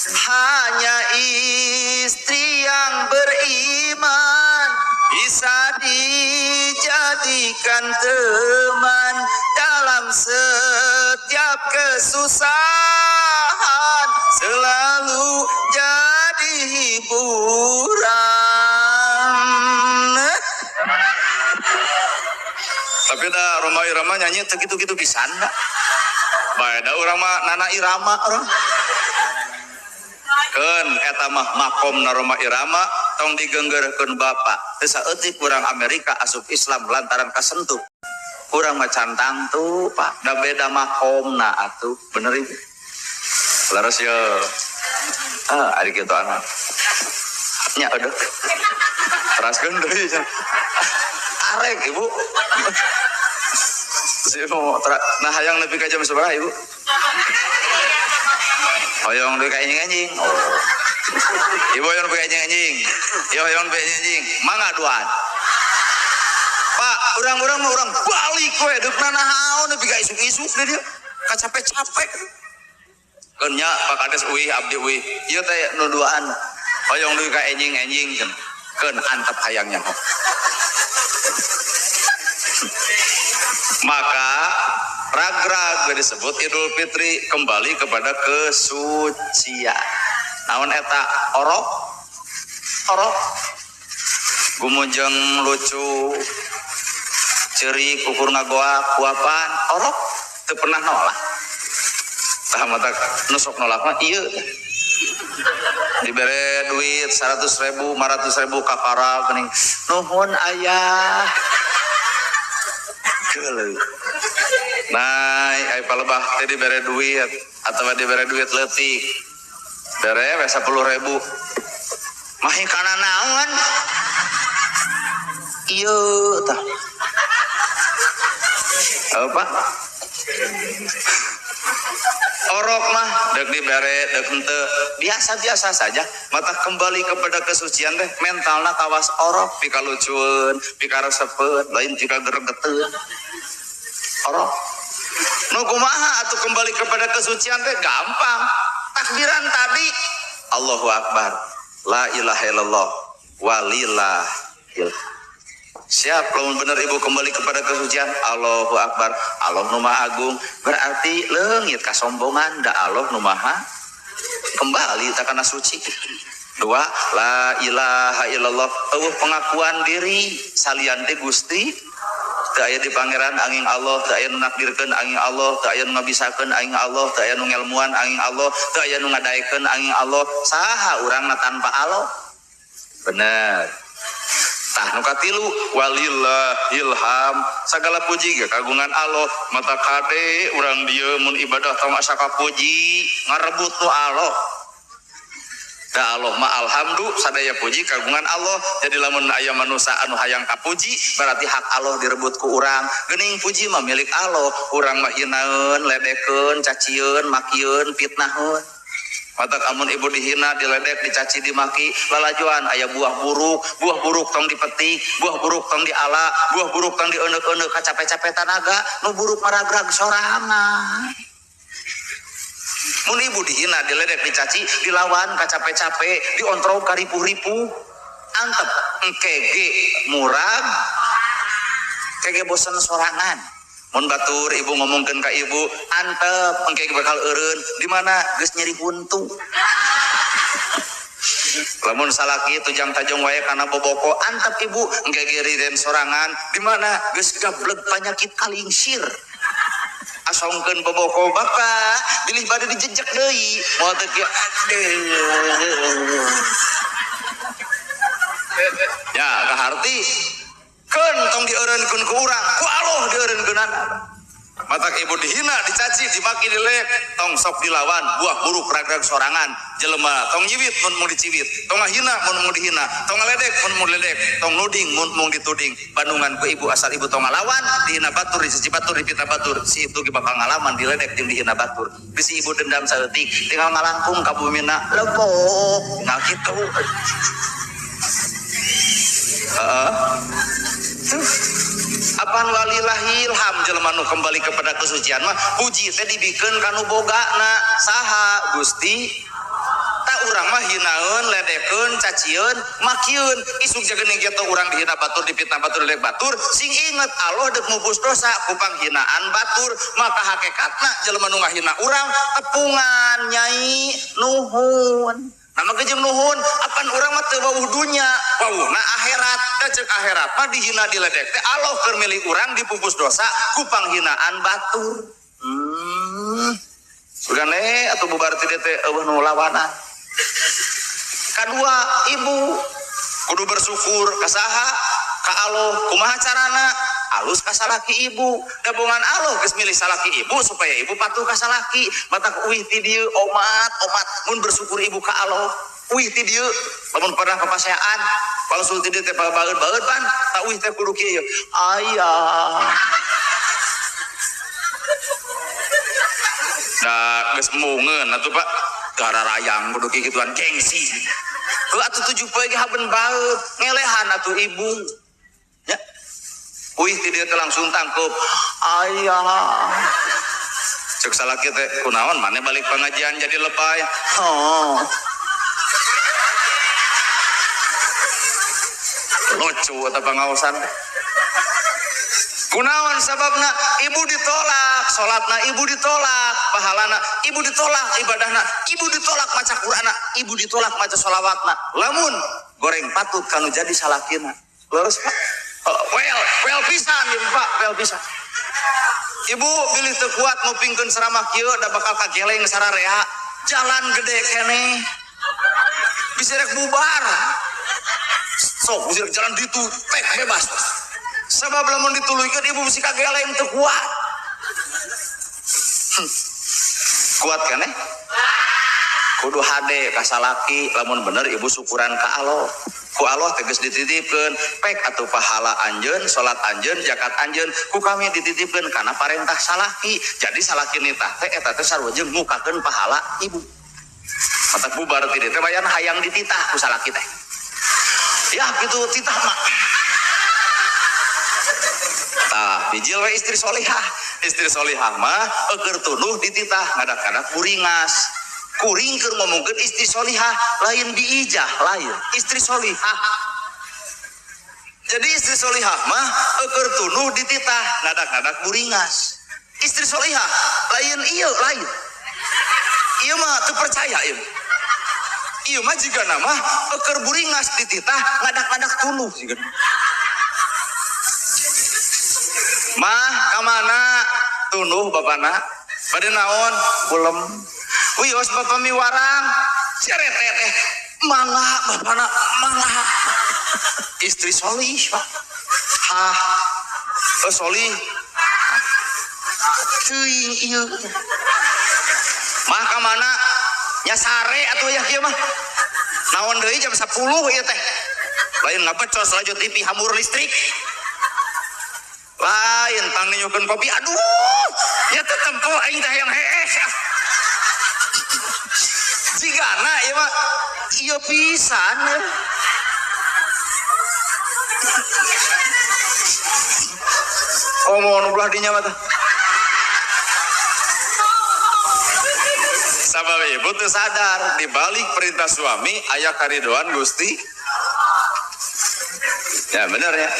Hanya istri yang beriman bisa dijadikan teman dalam setiap kesusahan, selalu jadi hiburan. Tapi dah Roma Irama nyanyi gitu-gitu pisan dah. Bae da urang mah Nana Irama urang. Keun eta mah makomna Roma Irama tong digenggeurkeun Bapa. Teu saeutik urang Amerika asup Islam lantaran kasentuh. Urang mah cantang tuh Pak, da beda makomna atuh. Bener Ibu? Laras ya. Ari kitu anak. Nya aduh. Teraskeun deui cenah. Arek Ibu. Nah hayang nepi ka jam sabaraha Ibu? Hoyong deui ka anjing. Ibu hoyong deui ka anjing. Ieu hoyong deui ka anjing. Mangga duaan. Pak, urang-urang mah urang balik we deukna nahaon nepi ka isuk-isuk deui dia. Kacapek-capek. Keun nya Pak Kades euy abdi euy. Ieu teh nu duaan. Hoyong deui ka anjing cenah. Keun antep hayangnya. Maka ragrag disebut Idul Fitri kembali kepada kesucian. Naon eta orok gumujeng lucu ceri kukur ngagoak kuapan orok teu pernah nolak. Tah mata nusok nolak mah ieu dibere duit 100.000 500.000 kapara geuning nuhun ayah. Nah, ai palebah teh dibere duit atau dibere duit leutik. Bere we 10.000. Mahi kana naon? Ieu tah. Apa? Orok mah deuk dibere deuk henteu biasa-biasa saja. Mata kembali kepada kesucian teh mentalna kawas orok pika lucueun, pika resepeun, lain jika gregeteun. Orok nu kumaha atuh kembali kepada kesucian teh gampang. Takbiran tadi Allahu Akbar, la ilaha illallah, walillahil. Siap lamun bener Ibu kembali kepada kesucian Allahu Akbar, Allah nu Maha Agung, berarti leungit kasombongan da Allah nu Maha kembali ta kana suci. Dua, la ilaha illallah, eueuh pengakuan diri salian teh Gusti teu aya di pangeran angin Allah, teu aya nu nakdirkeun angin Allah, teu aya nu ngabisakeun angin Allah, teu aya nu ngelmuan angin Allah, teu aya nu ngadaekeun angin Allah. Saha urangna tanpa Allah? Bener. Tah nu katilu walillahilham, sagala puji ge kagungan Allah. Mata kade urang dieu mun ibadah tong asa kapuji ngarebut tu Allah. Da Allah ma alhamdu sadaya puji kagungan Allah. Jadi lamun aya manusia anu hayang kapuji berarti hak Allah direbut ku urang. Geuning puji mah milik Allah, urang mah hinaeun, ledekeun, cacieun, makieun, fitnaheun. Matak amun Ibu dihina, diledek, dicaci, dimaki, lalajuan aya buah buruk tong dipetik, buah buruk tong diala, buah buruk tong dieuneup-euneup kacape-cape tanaga, nu buruk maragrag sorangan. Mun Ibu dihina, diledek, dicaci, dilawan kacape-cape, diontrog karipu-ripu, antep engkege murag, kege bosen sorangan. Mun batur Ibu ngomongkeun ka Ibu, antep engke bakal eureun di mana geus nyeri buntu. Lamun salaki tujang tajong wae kana boboko, antep Ibu engke gerireun sorangan di mana geus gableg panyakit kalingsir. Asongkeun boboko Bapak, bilih bade dijejek deui. Moal teh ya kaharti keun tong dieureunkeun ku urang, ku Allah dieureunkeunana. Matak Ibu dihina, dicaci, dimaki, dilek, tong sok dilawan, buah buruk ragrag sorangan. Jelema tong nyiwit mun mung diciwit, tong ngahina mun mung dihina, tong ngaledek mun mung ledek, tong nuding mun mung dituding. Bandungan ku Ibu asal Ibu tong ngalawan, dihina batur, dicici batur, dipitnah batur, si itu ge bakal ngalaman diledek jeung dihina batur. Bisi Ibu dendam saeutik, tinggal ngalangkung ka bumina lebok. Nah kitu. apan walillahil ham jelema nu kembali kepada kesucian mah puji teh dibikeun kanu bogana saha Gusti tak urang mah hinaeun ledekeun cacieun makieun isuk jagening kitu urang dihina batur dipitnah batur ledek batur sing inget Allah deuk mubus dosa ku panghinaan batur maka hakikatna jelema nu ngahina urang tepungan nyai nuhun nama jeung nuhun apan urang mah teu wawuh dunya wawuhna akhirat da ceuk akhirat mah dihina diledek teh Allah keur milih urang dipupus dosa ku panghinaan batur Sugane atau bubar ti teh eueuh nu lawanan kadua ibu kudu bersyukur ka saha ka Allah kumaha carana alus ka salaki ibu dabongan Allah geus milih salaki ibu supaya ibu patuh ka salaki matak uih ti dieu omat mun bersyukur ibu ka Allah uih ti dieu lamun pernah kepaseaan palsul ti dieu teh baeud-baeud pan tak uih teh kudu kieu aya da geus mungeun atuh Pak gara rayang kudu kieu gituan gengsi heuh atuh 7 poe ge haben baeud ngelehan atuh ibu ya uih ti dieu teh langsung tangkep aya ceuk salaki teh kunaon maneh balik pengajian jadi lebay lucu eta pangaosan kunaon sababna ibu ditolak salatna ibu ditolak pahalana ibu ditolak ibadahna ibu ditolak maca Qur'anna ibu ditolak maca sholawatna lamun goreng patut kanu jadi salakina leres Pak well pisan ieu Pak well pisan ibu pilih teu kuat ngupingkeun ceramah kieu da bakal kageleng sararea jalan gede keneh bisa rek bubar sok bisa rek jalan ditu tek bebas sabab lamun dituluykeun ibu bisi kageleng teu kuat kuat kan kudu hade ka salaki lamun bener ibu syukuran ka Allah ku Allah tegas dititipkeun pek atuh pahala anjeun salat anjeun zakat anjeun ku kami dititipkeun kana parentah salaki jadi salaki nitah teh eta teh sarua jeung ngukakeun pahala ibu matak bubar ti dieu teh bayan hayang dititah ku salaki teh ya kitu titah mah bijil we istri solihah mah keur tunuh dititah ngadak-ngadak kuringas kuring keur ngomongkeun istri solihah lain diijah lain istri solihah jadi istri solihah mah keur tunuh dititah ngadak-ngadak kuringas istri solihah lain ieu mah teu percaya ieu mah jiga nama keur buringas dititah ngadak-ngadak tunuh jiga mah kamana tunuh bapana pada naon kulem wios bapa miwarang cerete teh mangga bapana mangga istri solih solih teuing ieu mah kamana nya sare atuh ya kieu mah naon deui jam 10 ieu teh lain ngabecos lanjut TV hamur listrik lain tang nyukeun kopi aduh nya teh tempo aing teh yang hees jigana ieu mah ieu pisan omong belah dinya mah teh sabab ibu teu sadar di balik perintah suami aya karidoan Gusti ya bener ya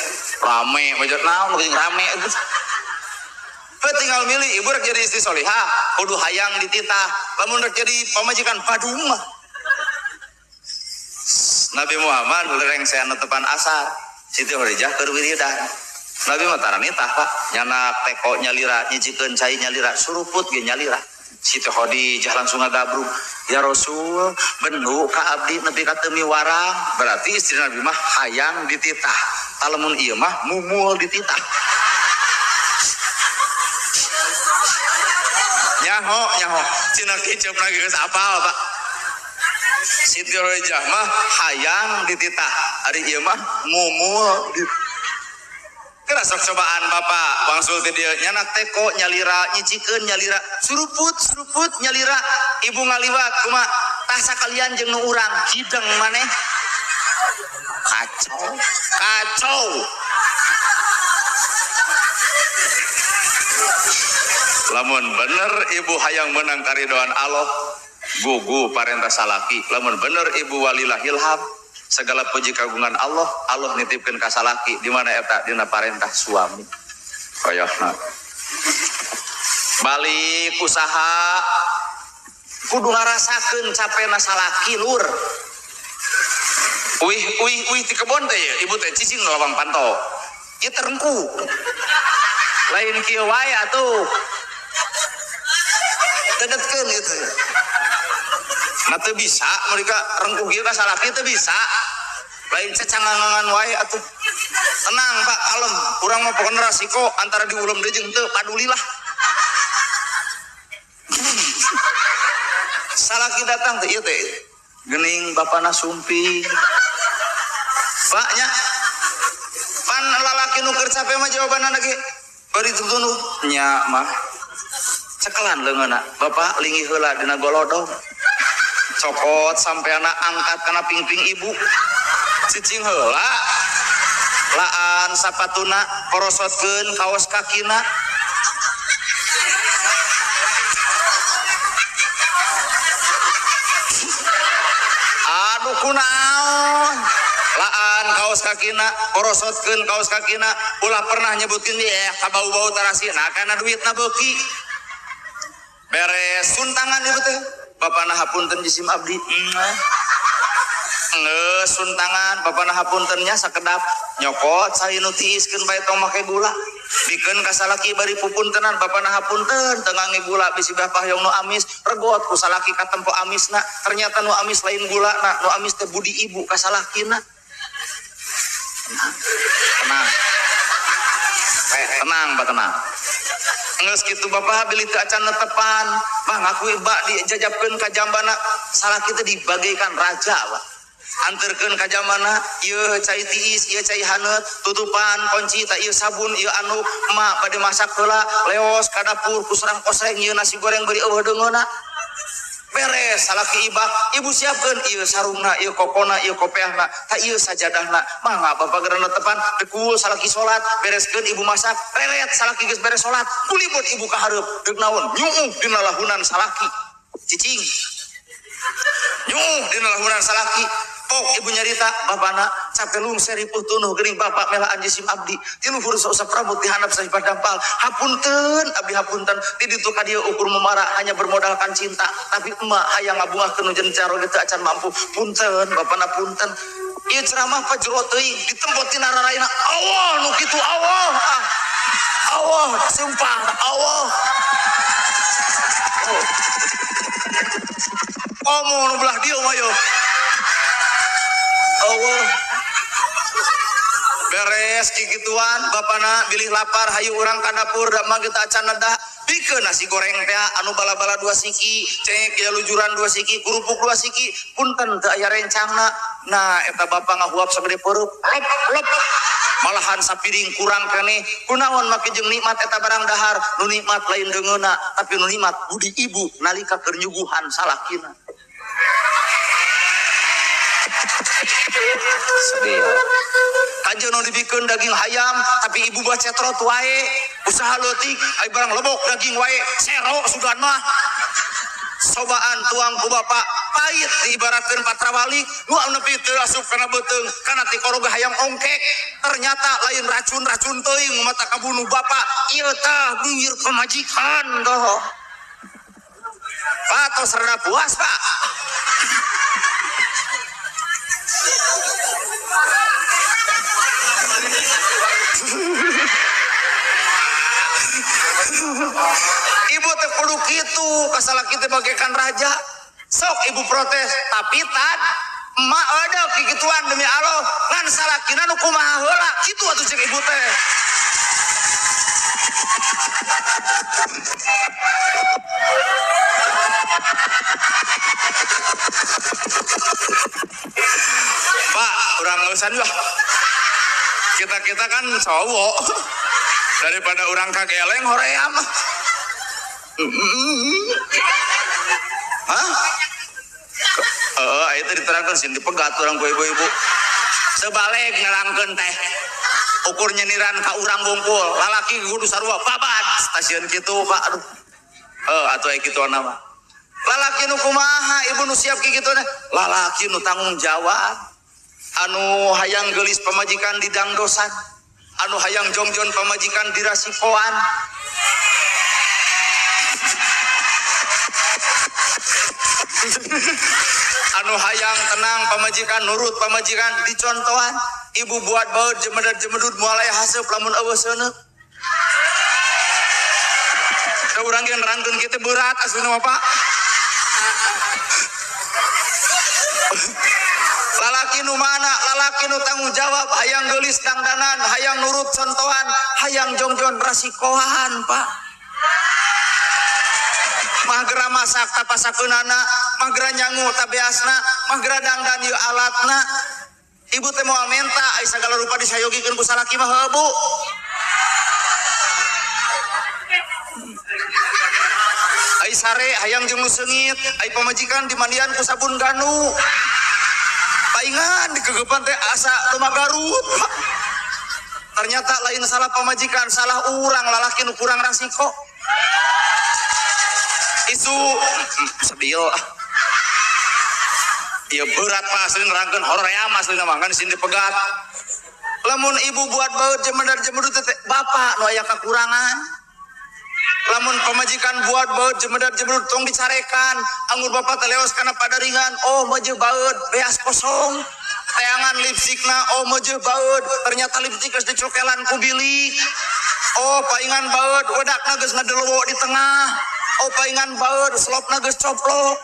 rame bajot naon mungkin rame tinggal milih ibu rek jadi istri solihah kudu hayang dititah lamun rek jadi pamajikan padung mah Nabi Muhammad lereng saya netepan asar Siti Khadijah keur wiridan Nabi mah tara nitah Pak nyanak teko nyalira nyicikeun cai nyalira suruput ge nyalira Siti Khadijah langsung ngagabruk ya Rasul bendu ka abdi nepi ka teu miwarang berarti istri Nabi mah hayang dititah talamun ieu mah mumul dititah nyaho cina kicep lagi geus apal Pak Siti Khadijah mah hayang dititah ari ieu mah mumul kira sok cobaan Bapak wangsul teh dieu nyanak teko nyalira nyicikeun nyalira suruput nyalira ibu ngaliwat kumaha tah sakalian jeung nu urang hideng maneh kacau Lamun bener ibu hayang menang karidoan Allah, gugu parentah salaki. Lamun bener ibu walilahilham, segala puji kagungan Allah, Allah nitipkeun ka salaki di mana eta dina parentah suami. Kayakna balik usaha kudu ngarasakeun capena salaki lur. Wih ti kebon teh ibu teh cicing lawang pantau. Ieu terengku. Lain kieu wae atuh. Dedetkeun itu. Nah teu bisa mereka rengku kieu ka salaki teu bisa. Lain cecangangan wae atuh. Tenang Pak, kalem. Urang mah pokona resiko antara diulem deui jeung teu padulilah. Salaki datang teh ieu teh. Geuning bapana sumping. Paknya pan lalaki nu keur capek mah jawabanna ge bari tutunuh nya mah cekelan leungeunna bapak lingi heula dina golodong copot sampeana angkat kana pingping ibu cicing heula laan sapatuna korosotkeun kaos kakina aduh kunaon laan kaos kakina korosotkeun kaos kakina ulah pernah nyebutkeun ya kabau-bau tarasi nah kana duitna beuki beres suntangan ieu teh bapana hapunten jisim abdi geus suntangan bapana hapuntennya sakedap nyokot sae nu tiiskeun bae tong make gula dikeun ka salaki bari pupuntenan bapana hapunten teu ngangge gula bisi bae pahyong nu amis regot ku salaki katempo amisna ternyata nu amis lain gulana nu amis teh budi ibu ka salakina. Tenang Pak tenang geus kitu bapak beli teu acan netepan mah ngaku iba dijajabkeun ka jambana salaki teh dibagaikan raja Pak anterkeun ka jambana ieu cai tiis ieu cai haneut tutupan kunci ta ieu sabun ieu anu emak bade masak heula leos ka dapur ku serang koseng ieu nasi goreng beri eueuh deungeuna beres salaki ibak ibu siapkeun ieu sarungna ieu kokona ieu kopeahna ta ieu sajadahna mangga bapak geurana tepan dekul salaki salat bereskeun ibu masak relet salaki geus beres salat kulibut ibu ka hareup deuk naon nyuuh dina lahunan salaki cicing nyuuh dina lahunan salaki pok ibu nyarita bapana capelung seripuh tunuh geuning bapak melaan jisim abdi ti luhur sausap rambut dihandap sahibat dampal hapunten abdi hapunten ti ditu ka dieu ukur memara hanya bermodalkan cinta tapi emak hayang ngabungahkeun nu jencar oge teu acan mampu punten bapana punten ieu ceramah pajero teuing ditempot tina raraina Allah nu kitu Allah Allah sumpah Allah omong nu belah dieu mah yo Allah beres kigituan bapana bilih lapar hayu urang ka dapur da mah kita acan nedah pikeun nasi goreng teh anu bala-bala 2 siki cek ya lujuran 2 siki kurupuk 2 siki punten teu aya rencangna nah eta bapa ngahuap sagede peureuk lop malahan sapiring kurang keneh kunaon make jeung nikmat eta barang dahar nu nikmat lain deungeuna tapi nu nikmat budi ibu nalika keur nyuguhan salakina sedih aja nu dibikeun daging hayam tapi ibu baca trot wae usaha leutik ai barang lobok daging wae sero sugan mah sobaan tuang ku bapak pait diibaratkeun patrawali nu nepi teu asup kana beuteung kana ti koroga hayam ongkek ternyata lain racun teuing mata kabunuh bapak ieu tah buyur pamajikan doh Pak tos rada puas Pak ibu teh kudu kitu kasalaki teh bagaikan raja sok ibu protes tapi tad emak ada kikituan demi Allah ngan salakina nu kumaha heula kitu atuh cek ibu teh Pak urang ngeusan lah kita kan cowok daripada orang kageleng hoream hah itu diterangkan sih dipegat orang ku ibu-ibu sebalik nerangkeun teh ukur nyeniran ka urang bungkul lalaki kudu sarua babad stasiun kitu Pak aduh atuh aya kitu nama lalaki nu kumaha ibu nu siap kitu lalaki nu tanggung jawab anu hayang geulis pamajikan di dangdosan anu hayang jongjon pamajikan di rasikoan anu hayang tenang pamajikan nurut pamajikan dicontohan ibu buat baut jemedar-jemedut moal aya haseup lamun eueuh seuneu da urang ge nerangkeun kitu berat asli mah Pak lalaki nu mana lalaki nu tanggung jawab hayang geulis dangdanan hayang nurut contohan hayang jongjon rasikohan Pak magra masak tapasakeunana magra nyangu tabeasna magra dangdan ieu alatna ibu teh moal menta ai sagala rupa disayogikeun ku salaki mah heubu ai sare hayang jeung nu seungit ai pamajikan dimandian ku sabun ganu paingan dikegepan teh asa rumah Garut ternyata lain salah pamajikan salah urang lalaki nu kurang rasiko isu sebil ieu berat Pak asli nerangkeun hoream asli mah kan sini pegat lamun ibu buat baut jemedar-jemedut teh bapak nu aya kakurangan lamun pamajikan buat baut jemedar-jemedut tong dicarekan anggur bapak teh leos kana padaringan oh meujeul baut beas kosong tayangan lipstikna oh meujeul baut ternyata lipstik geus dicokelan ku bilik oh paingan baut wedakna geus ngadelwo di tengah oh paingan baut slopna geus coplok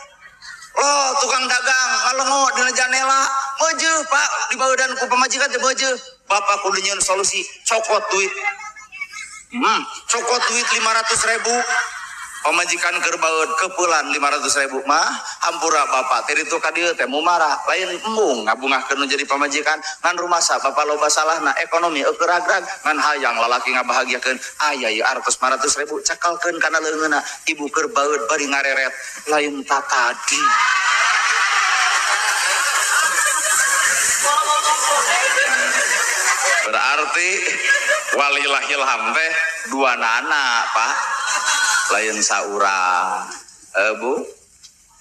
oh tukang dagang ngalengo dina janela meujeul Pak di baudan ku pamajikan teh meujeul bapak kudu nyieun solusi cokot duit cokot duit 500.000 pamajikan keur baeud keupulan 500.000 mah hampura bapak teh ditu ka dieu teh mumarah lain embung ngabungahkeun nu jadi pamajikan ngan rumasa bapak loba salahna ekonomi eukeur-agrag ngan hayang lalaki ngabahagiakeun aya ieu 500.000 cekelkeun kana leungeunna ibu keur baeud bari ngareret lain tatadi berarti walillahil hamd teh dua nana Pak lain saurang Bu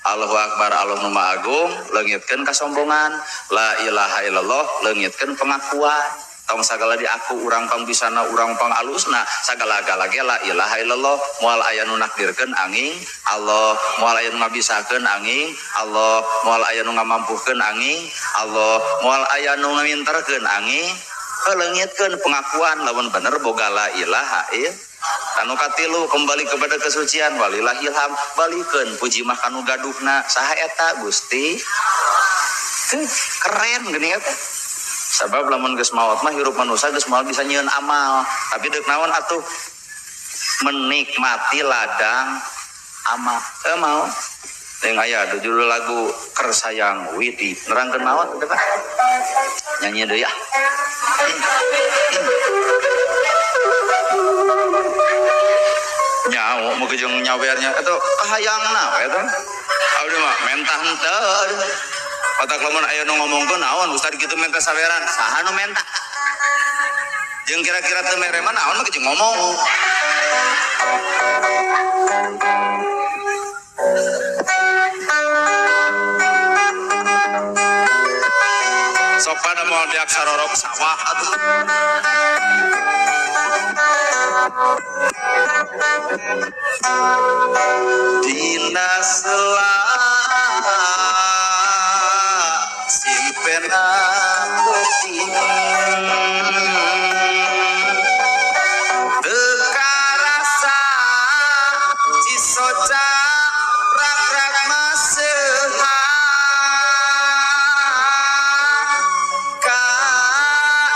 Allahu Akbar Allahu Maha Agung leungitkeun kasombongan la ilaha illallah leungitkeun pengakuan tong sagala di aku urang pangbisana urang pangalusna sagala-gala ge la ilaha illallah moal aya nu nakdirkeun anging Allah moal aya nu ngabisakeun anging Allah moal aya nu ngamampuhkeun anging Allah moal aya nu ngaminterkeun anging leungitkeun pengakuan lamun bener boga la ilaha illallah anu katilu kembali kepada kesucian walillahil hamd balikeun puji mah kanu gaduhna saha eta Gusti keren geuning eta sabab lamun geus maot mah hirup manusia geus moal bisa nyieun amal tapi deuk naon atuh menikmati ladang amal mau yang aya judul lagu Kersayang Widi nerangkeun naon teh Pak nyanyi deui ya nyawa mau kejung nyawernya itu kahayangna eta abdi mah mentah henteu otak lamun aya nu ngomongkeun naon ustad kitu mentah saweran saha nu mentah jeung kira-kira teu mere mah naon mah kejung ngomong sok pada moal diak sarorok sawah atuh dina selama simpena penting teka rasa cisoca rak-rak maseha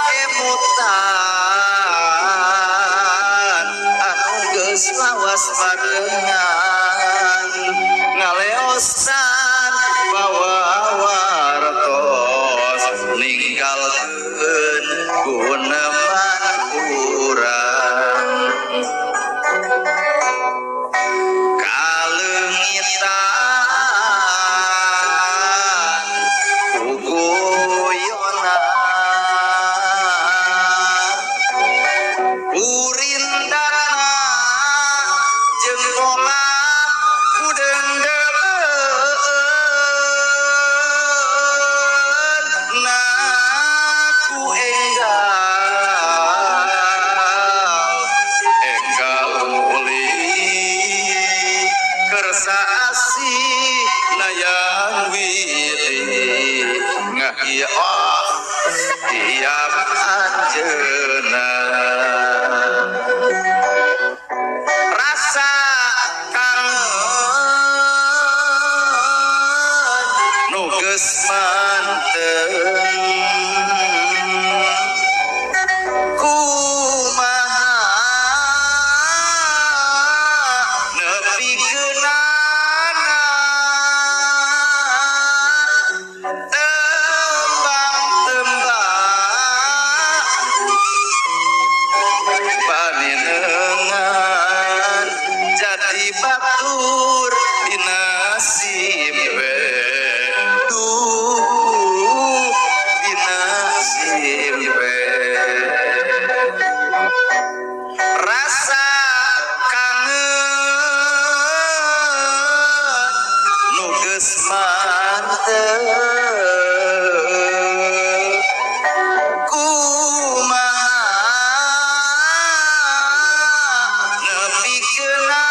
kaemutan anu geus lawas barengan rasa asih nayang wili ngahiya tiap anjeunna rasa kangen nu geus mantep kumaha nepikeunana tembang-tembang paninengan jadi batur di nasib duh di nasib rasa kangen nu geus mantep kumaha nepikeunana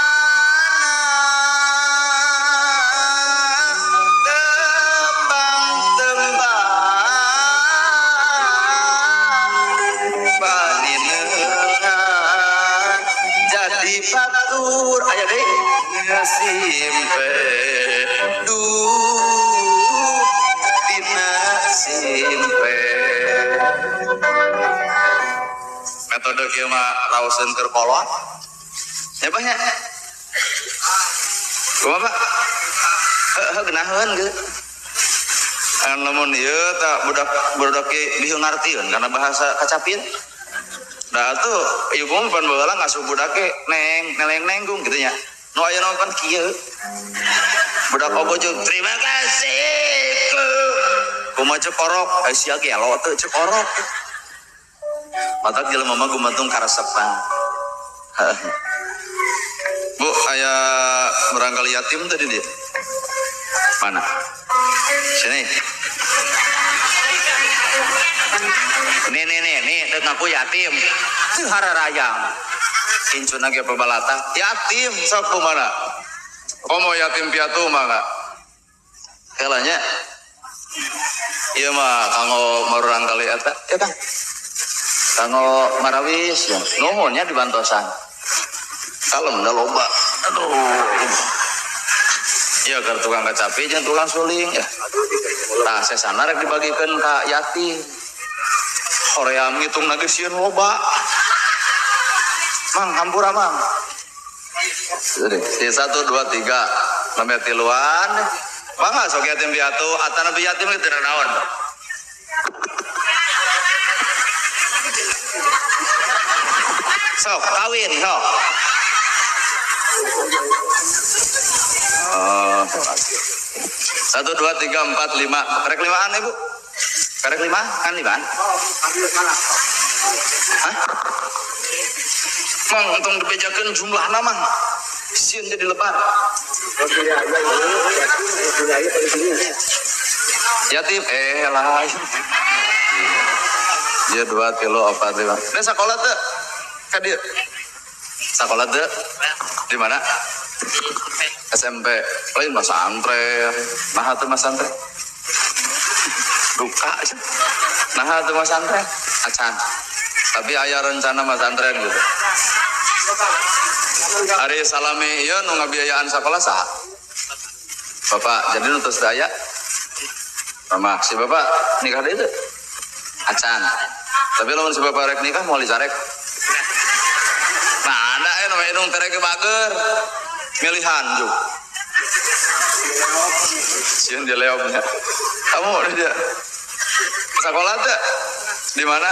tembang-tembang paninengan jadi batur aya deui ngasimpe duh dina simpe metode kieu mah raoseun keur kolot ya Pak nya kumaha Pak geunaheun ge lamun ieu tah budak bihung ngartieun karena bahasa kacapin da tuh ieu mah pan baheula ngasuh budak neleng nenggung gitu nya nu aya nonton kieu budak obojog terima kasih kumaha ceuk orok sia gelo teu ceuk orok matak jelema mah gumantung karesepan Bu aya barangkali yatim tadi dia mana sini nih dek ngaku yatim teu hararayang incuna ge pebalata yatim sok kumaha komo yatim piatu mah kelanya ieu mah kanggo barangkali eta ya Kang kanggo marawis ya nuhun nya dibantosan kalem da loba aduh ya keur tukang kacapi jeung tukang suling ya tah sesana rek dibagikeun ka yatim hoream ngitung na geus sieun loba mang hampura mang di 1 2 3 lemeh tiluan mangga sok yatim piatu atana yatim teu naon sok kawin sok 1 2 3 4 5 karek limaan ibu karek 5 kan limaan hah mang untung dibejakeun jumlahna mang sieun jadi lebar yatim lah dia 2 kilo 4 5 ini sekolah tuh ka dieu sekolah tuh di mana SMP lain mah santren nah teu mah santren duka nah teu mah santren acan tapi aya rencana mah santren gitu hari salami ieu nu ngabiayaan sekolah saha Bapak jadi nutus daya mama si Bapak nikah deui teu acan tapi lamun si Bapak rek nikah mau dicarek nah ada nu indung tereke bager milihan juk sieun dia leoknya kamu udah dia sekolah teh di mana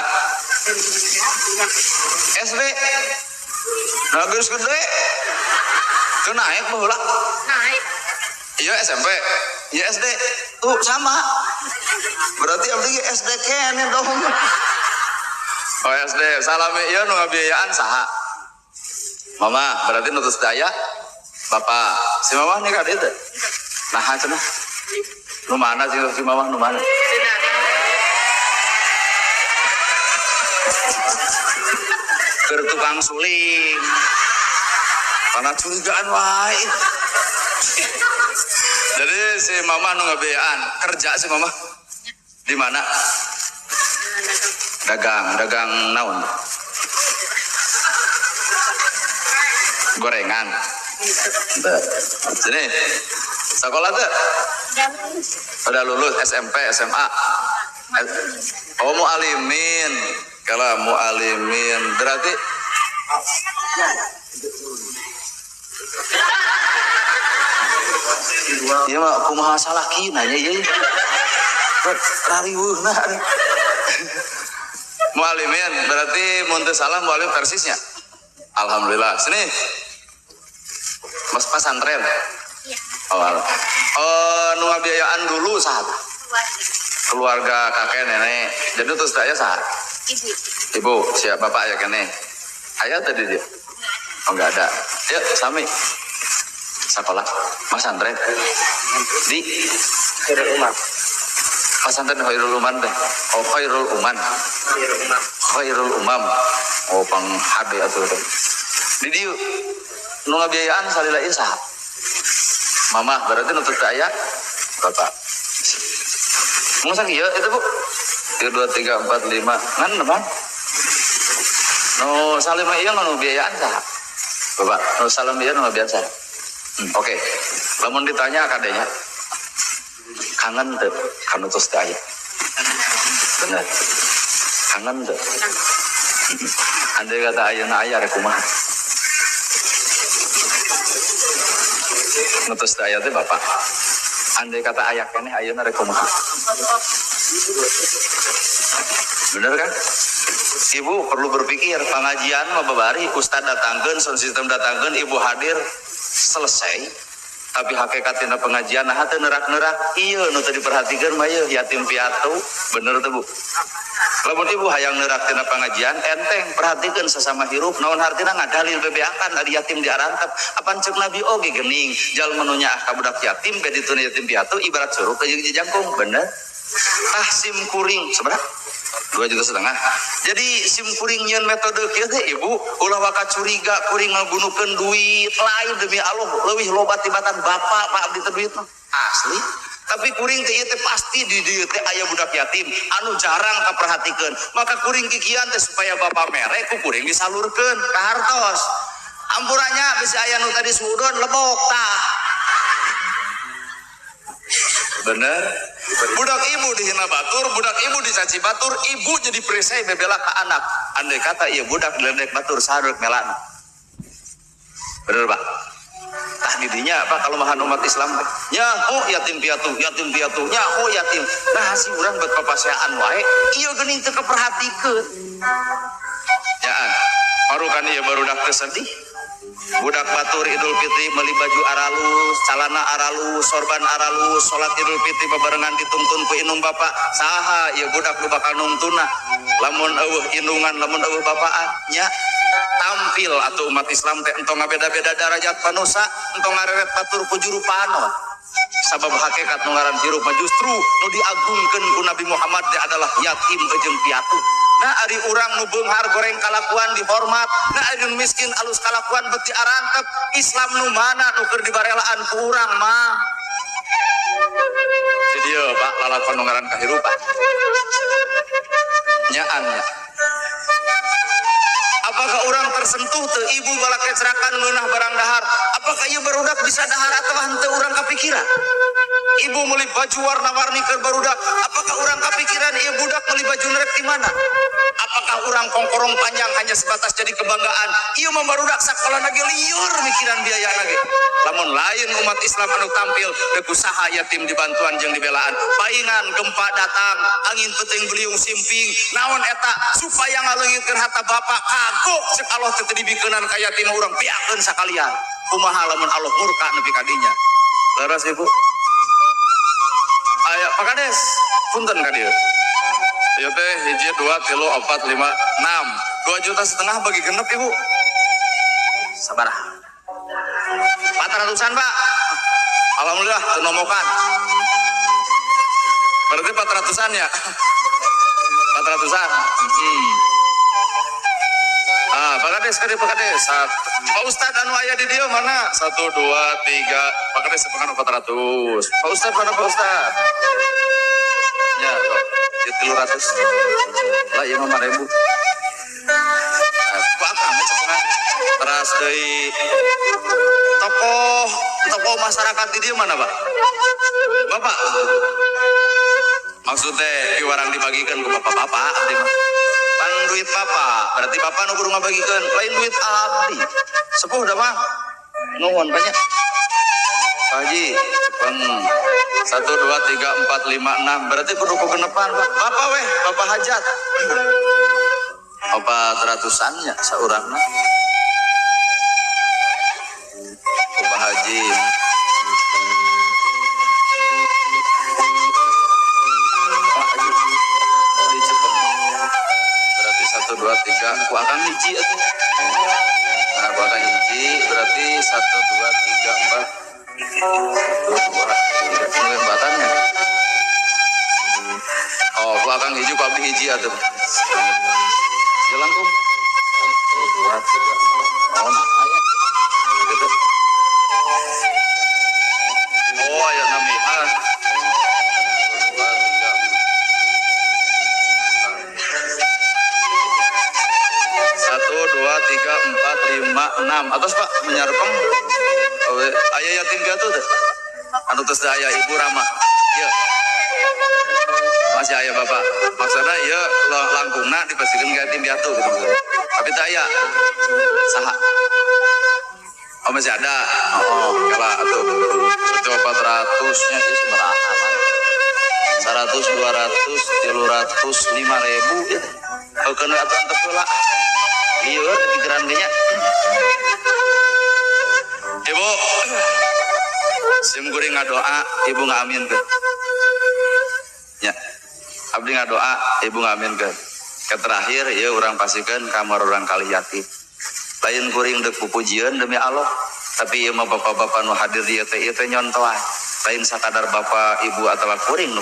SD nah geus gede teu naik baheula naik iya SMP iya SD tuh sama berarti abdi SD kene dong oh SD salami ieu nu ngabiayaan saha mama berarti nutus daya Bapak si mama nikah dieu teh nah cenah nu mana si mama nu mana keur tukang suling karena curigaan wae si mama nu ngabeaan kerja si mama di mana? Dagang naon? Gorengan. Sini sekolah tuh udah lulus SMP SMA. Oh mu'alimin. Kalau mu'alimin berarti iya mah kumaha salah kinanya ya rariweuhna mu'alimin berarti muntah salah mu'alim persisnya. Alhamdulillah. Sini mas pesantren. Nu ngabiayaan dulu saat keluarga kakek nenek. Jadi terus saya saat ibu siap bapak ya kene ayah tadi dia enggak ada ya sami sekolah pesantren di Khairul Umam pesantren Khairul Umam deh. Oh Khairul Umam oh pang hade atuh di dieu nu ngabiayaan salila ieu saha mama berarti nuntut aya bapak masa kieu itu bu 1 2 3 4 5 ngan teman no salima ieu nu biayaan saha bapak no salam ieu nu biasa oke lamun ditanya kadenya kangen teu kana tos teh aya bener kangen teu andai kata ayeuna aya rek kumaha nutus teh aya teh bapak andai kata aya keneh ayeuna rek kumaha bener kan ibu perlu berpikir pengajian mah babari ustad datangkeun sound system datangkeun ibu hadir selesai tapi hakikatnya pengajian nah teu nerak-nerak ieu nu teu diperhatikeun mah ieu yatim piatu bener teu bu lamun ibu hayang nerak tina pengajian enteng perhatikeun sesama hirup naon hartina ngadalil bebeakan ari yatim diarantep apan ceuk nabi oge geuning jalma nu nyaah ka budak yatim bedi teu yatim piatu ibarat suruh ka jeung jangkung bener sim kuring seberapa 2,5 juta. Jadi sim kuring nyeun metode kieu teh ibu ulah waka curiga kuring ngabunuhkeun duit lain demi Allah leuwih loba tibatan bapak pak abdi teh duit asli tapi kuring teh ieu teh pasti di dieu teh aya budak yatim anu jarang kaperhatikeun maka kuring kikian teh supaya bapak mere ku kuring disalurkeun ka hartos ampurannya bisa aya nu tadi suudon lebok tah bener budak ibu dihina batur budak ibu dicaci batur ibu jadi perisai bebela ke anak andai kata iya budak diledek batur sadek melana bener pak tah didinya apa kalau mahan umat Islam nyaho yatim piatu nyaho yatim nah si urang buat papaseaan wae iya geuning teu kaperhatikeun nyaan marukan ieu barudak teu sedih budak batur Idul Fitri beli baju aralus, celana aralus, sorban aralus, salat Idul Fitri bebarengan dituntun ku indung bapak. Saha ieu budak nu bakal nuntuna? Lamun eueuh indungan, lamun eueuh bapaan nya tampil atuh umat Islam teh entong ngabeda-beda derajat manusia, entong ngareret batur ku juru panon. Sabab hakikat nu ngaran hirup mah justru nu diagungkeun ku Nabi Muhammad teh adalah yatim jeung piatu. Nah ari urang nu beunghar goreng kalakuan dihormat, nah ari nu miskin alus kalakuan beti arantep. Islam nu mana nu keur dibarelaan ku urang mah. Jadi dieu Pak lalakon nu ngaran kahirupan. Nyaan nya. Apakah orang tersentuh teu ibu balak kecerakan ngeunah barang dahar? Apakah ieu barudak bisa dahar atau henteu urang kapikiran? Ibu meuli baju warna-warni keur barudak, apakah orang kapikiran ieu budak meuli baju nerek di mana? Apakah orang kongkorong panjang hanya sebatas jadi kebanggaan? Ieu mah barudak sakolana ge liur mikiran biayana ge. Lamun lain umat Islam anu tampil teu kusaha yatim dibantuan jeung dibelaan. Paingan gempa datang, angin peuting beliung simping, naon eta supaya ngaleungitkeun harta bapak kagok ceuk Allah teu dibikeunan ka yatim urang piakeun sakalian. Kumaha lamun Allah murka nepi ka dinya. Leres Ibu? Aya Pak Kades, punten ka dieu. Ieu teh 1 2 3 4 5 6 2,5 juta bagi genep Ibu. Sabaraha? 400-an Pak. Alhamdulillah teu nomokan. Berarti 400-an ya? 400-an. Pak Kades, Pak Kades. Pak Ustadz anu aya di dia mana? 1 2 3. Pak kabeh sepengan 400. Pak Ustaz mana Pak Ustaz? Ya, ya 300. Lah ieu mah 5.000. Nah, Pak kami sepengan. Teras deui tokoh masyarakat di dia mana, Pak? Bapak. Maksudnya iwarang dibagikan ke bapak-bapak abdi mah. Pan duit bapak, berarti bapak nu kudu ngabagikeun lain duit abdi. Sepuh dah mah. Nuhun banyak. Pak Haji, cepeng 1 2 3 4 5 6 berarti kudu ku genepan, Pak. Bapak weh, bapak hajat. Apa ratusannya saurangna. Pak Haji. Berarti 1 2 3 ku akan hiji atuh. Nah, ku akan hiji berarti 1 2 3 4 1 2 3 batannya. Oh, ku akan hiji ku abdi hiji atuh. Ya langkung. 1 2 3. Oh, nah, aya. Gitu. Oh, aya namihan. 1 2 3 4 5 6 atas Pak menyarpeng ayah yatim piatu teh anu tos aya Ibu Rama ya masih ayah Bapak maksudnya ya langkungna dipasikeun ka yatim piatu gitu tapi teh aya saha oh masih ada oh kalah atuh 400 nya ieu sabaraha mah 100 200 300 5.000 ya keun atuh antep heula lieur pikiran ge nya Ibu sim kuring ngadoa Ibu ngaaminkeun nya abdi ngadoa Ibu ngaaminkeun ke terakhir ieu urang pasikeun kamar urang kali yatim lain kuring deuk pupujian demi Allah tapi ieu mah bapak-bapak nu hadir di ieu teh nyontohan lain sakadar bapak ibu atawa kuring nu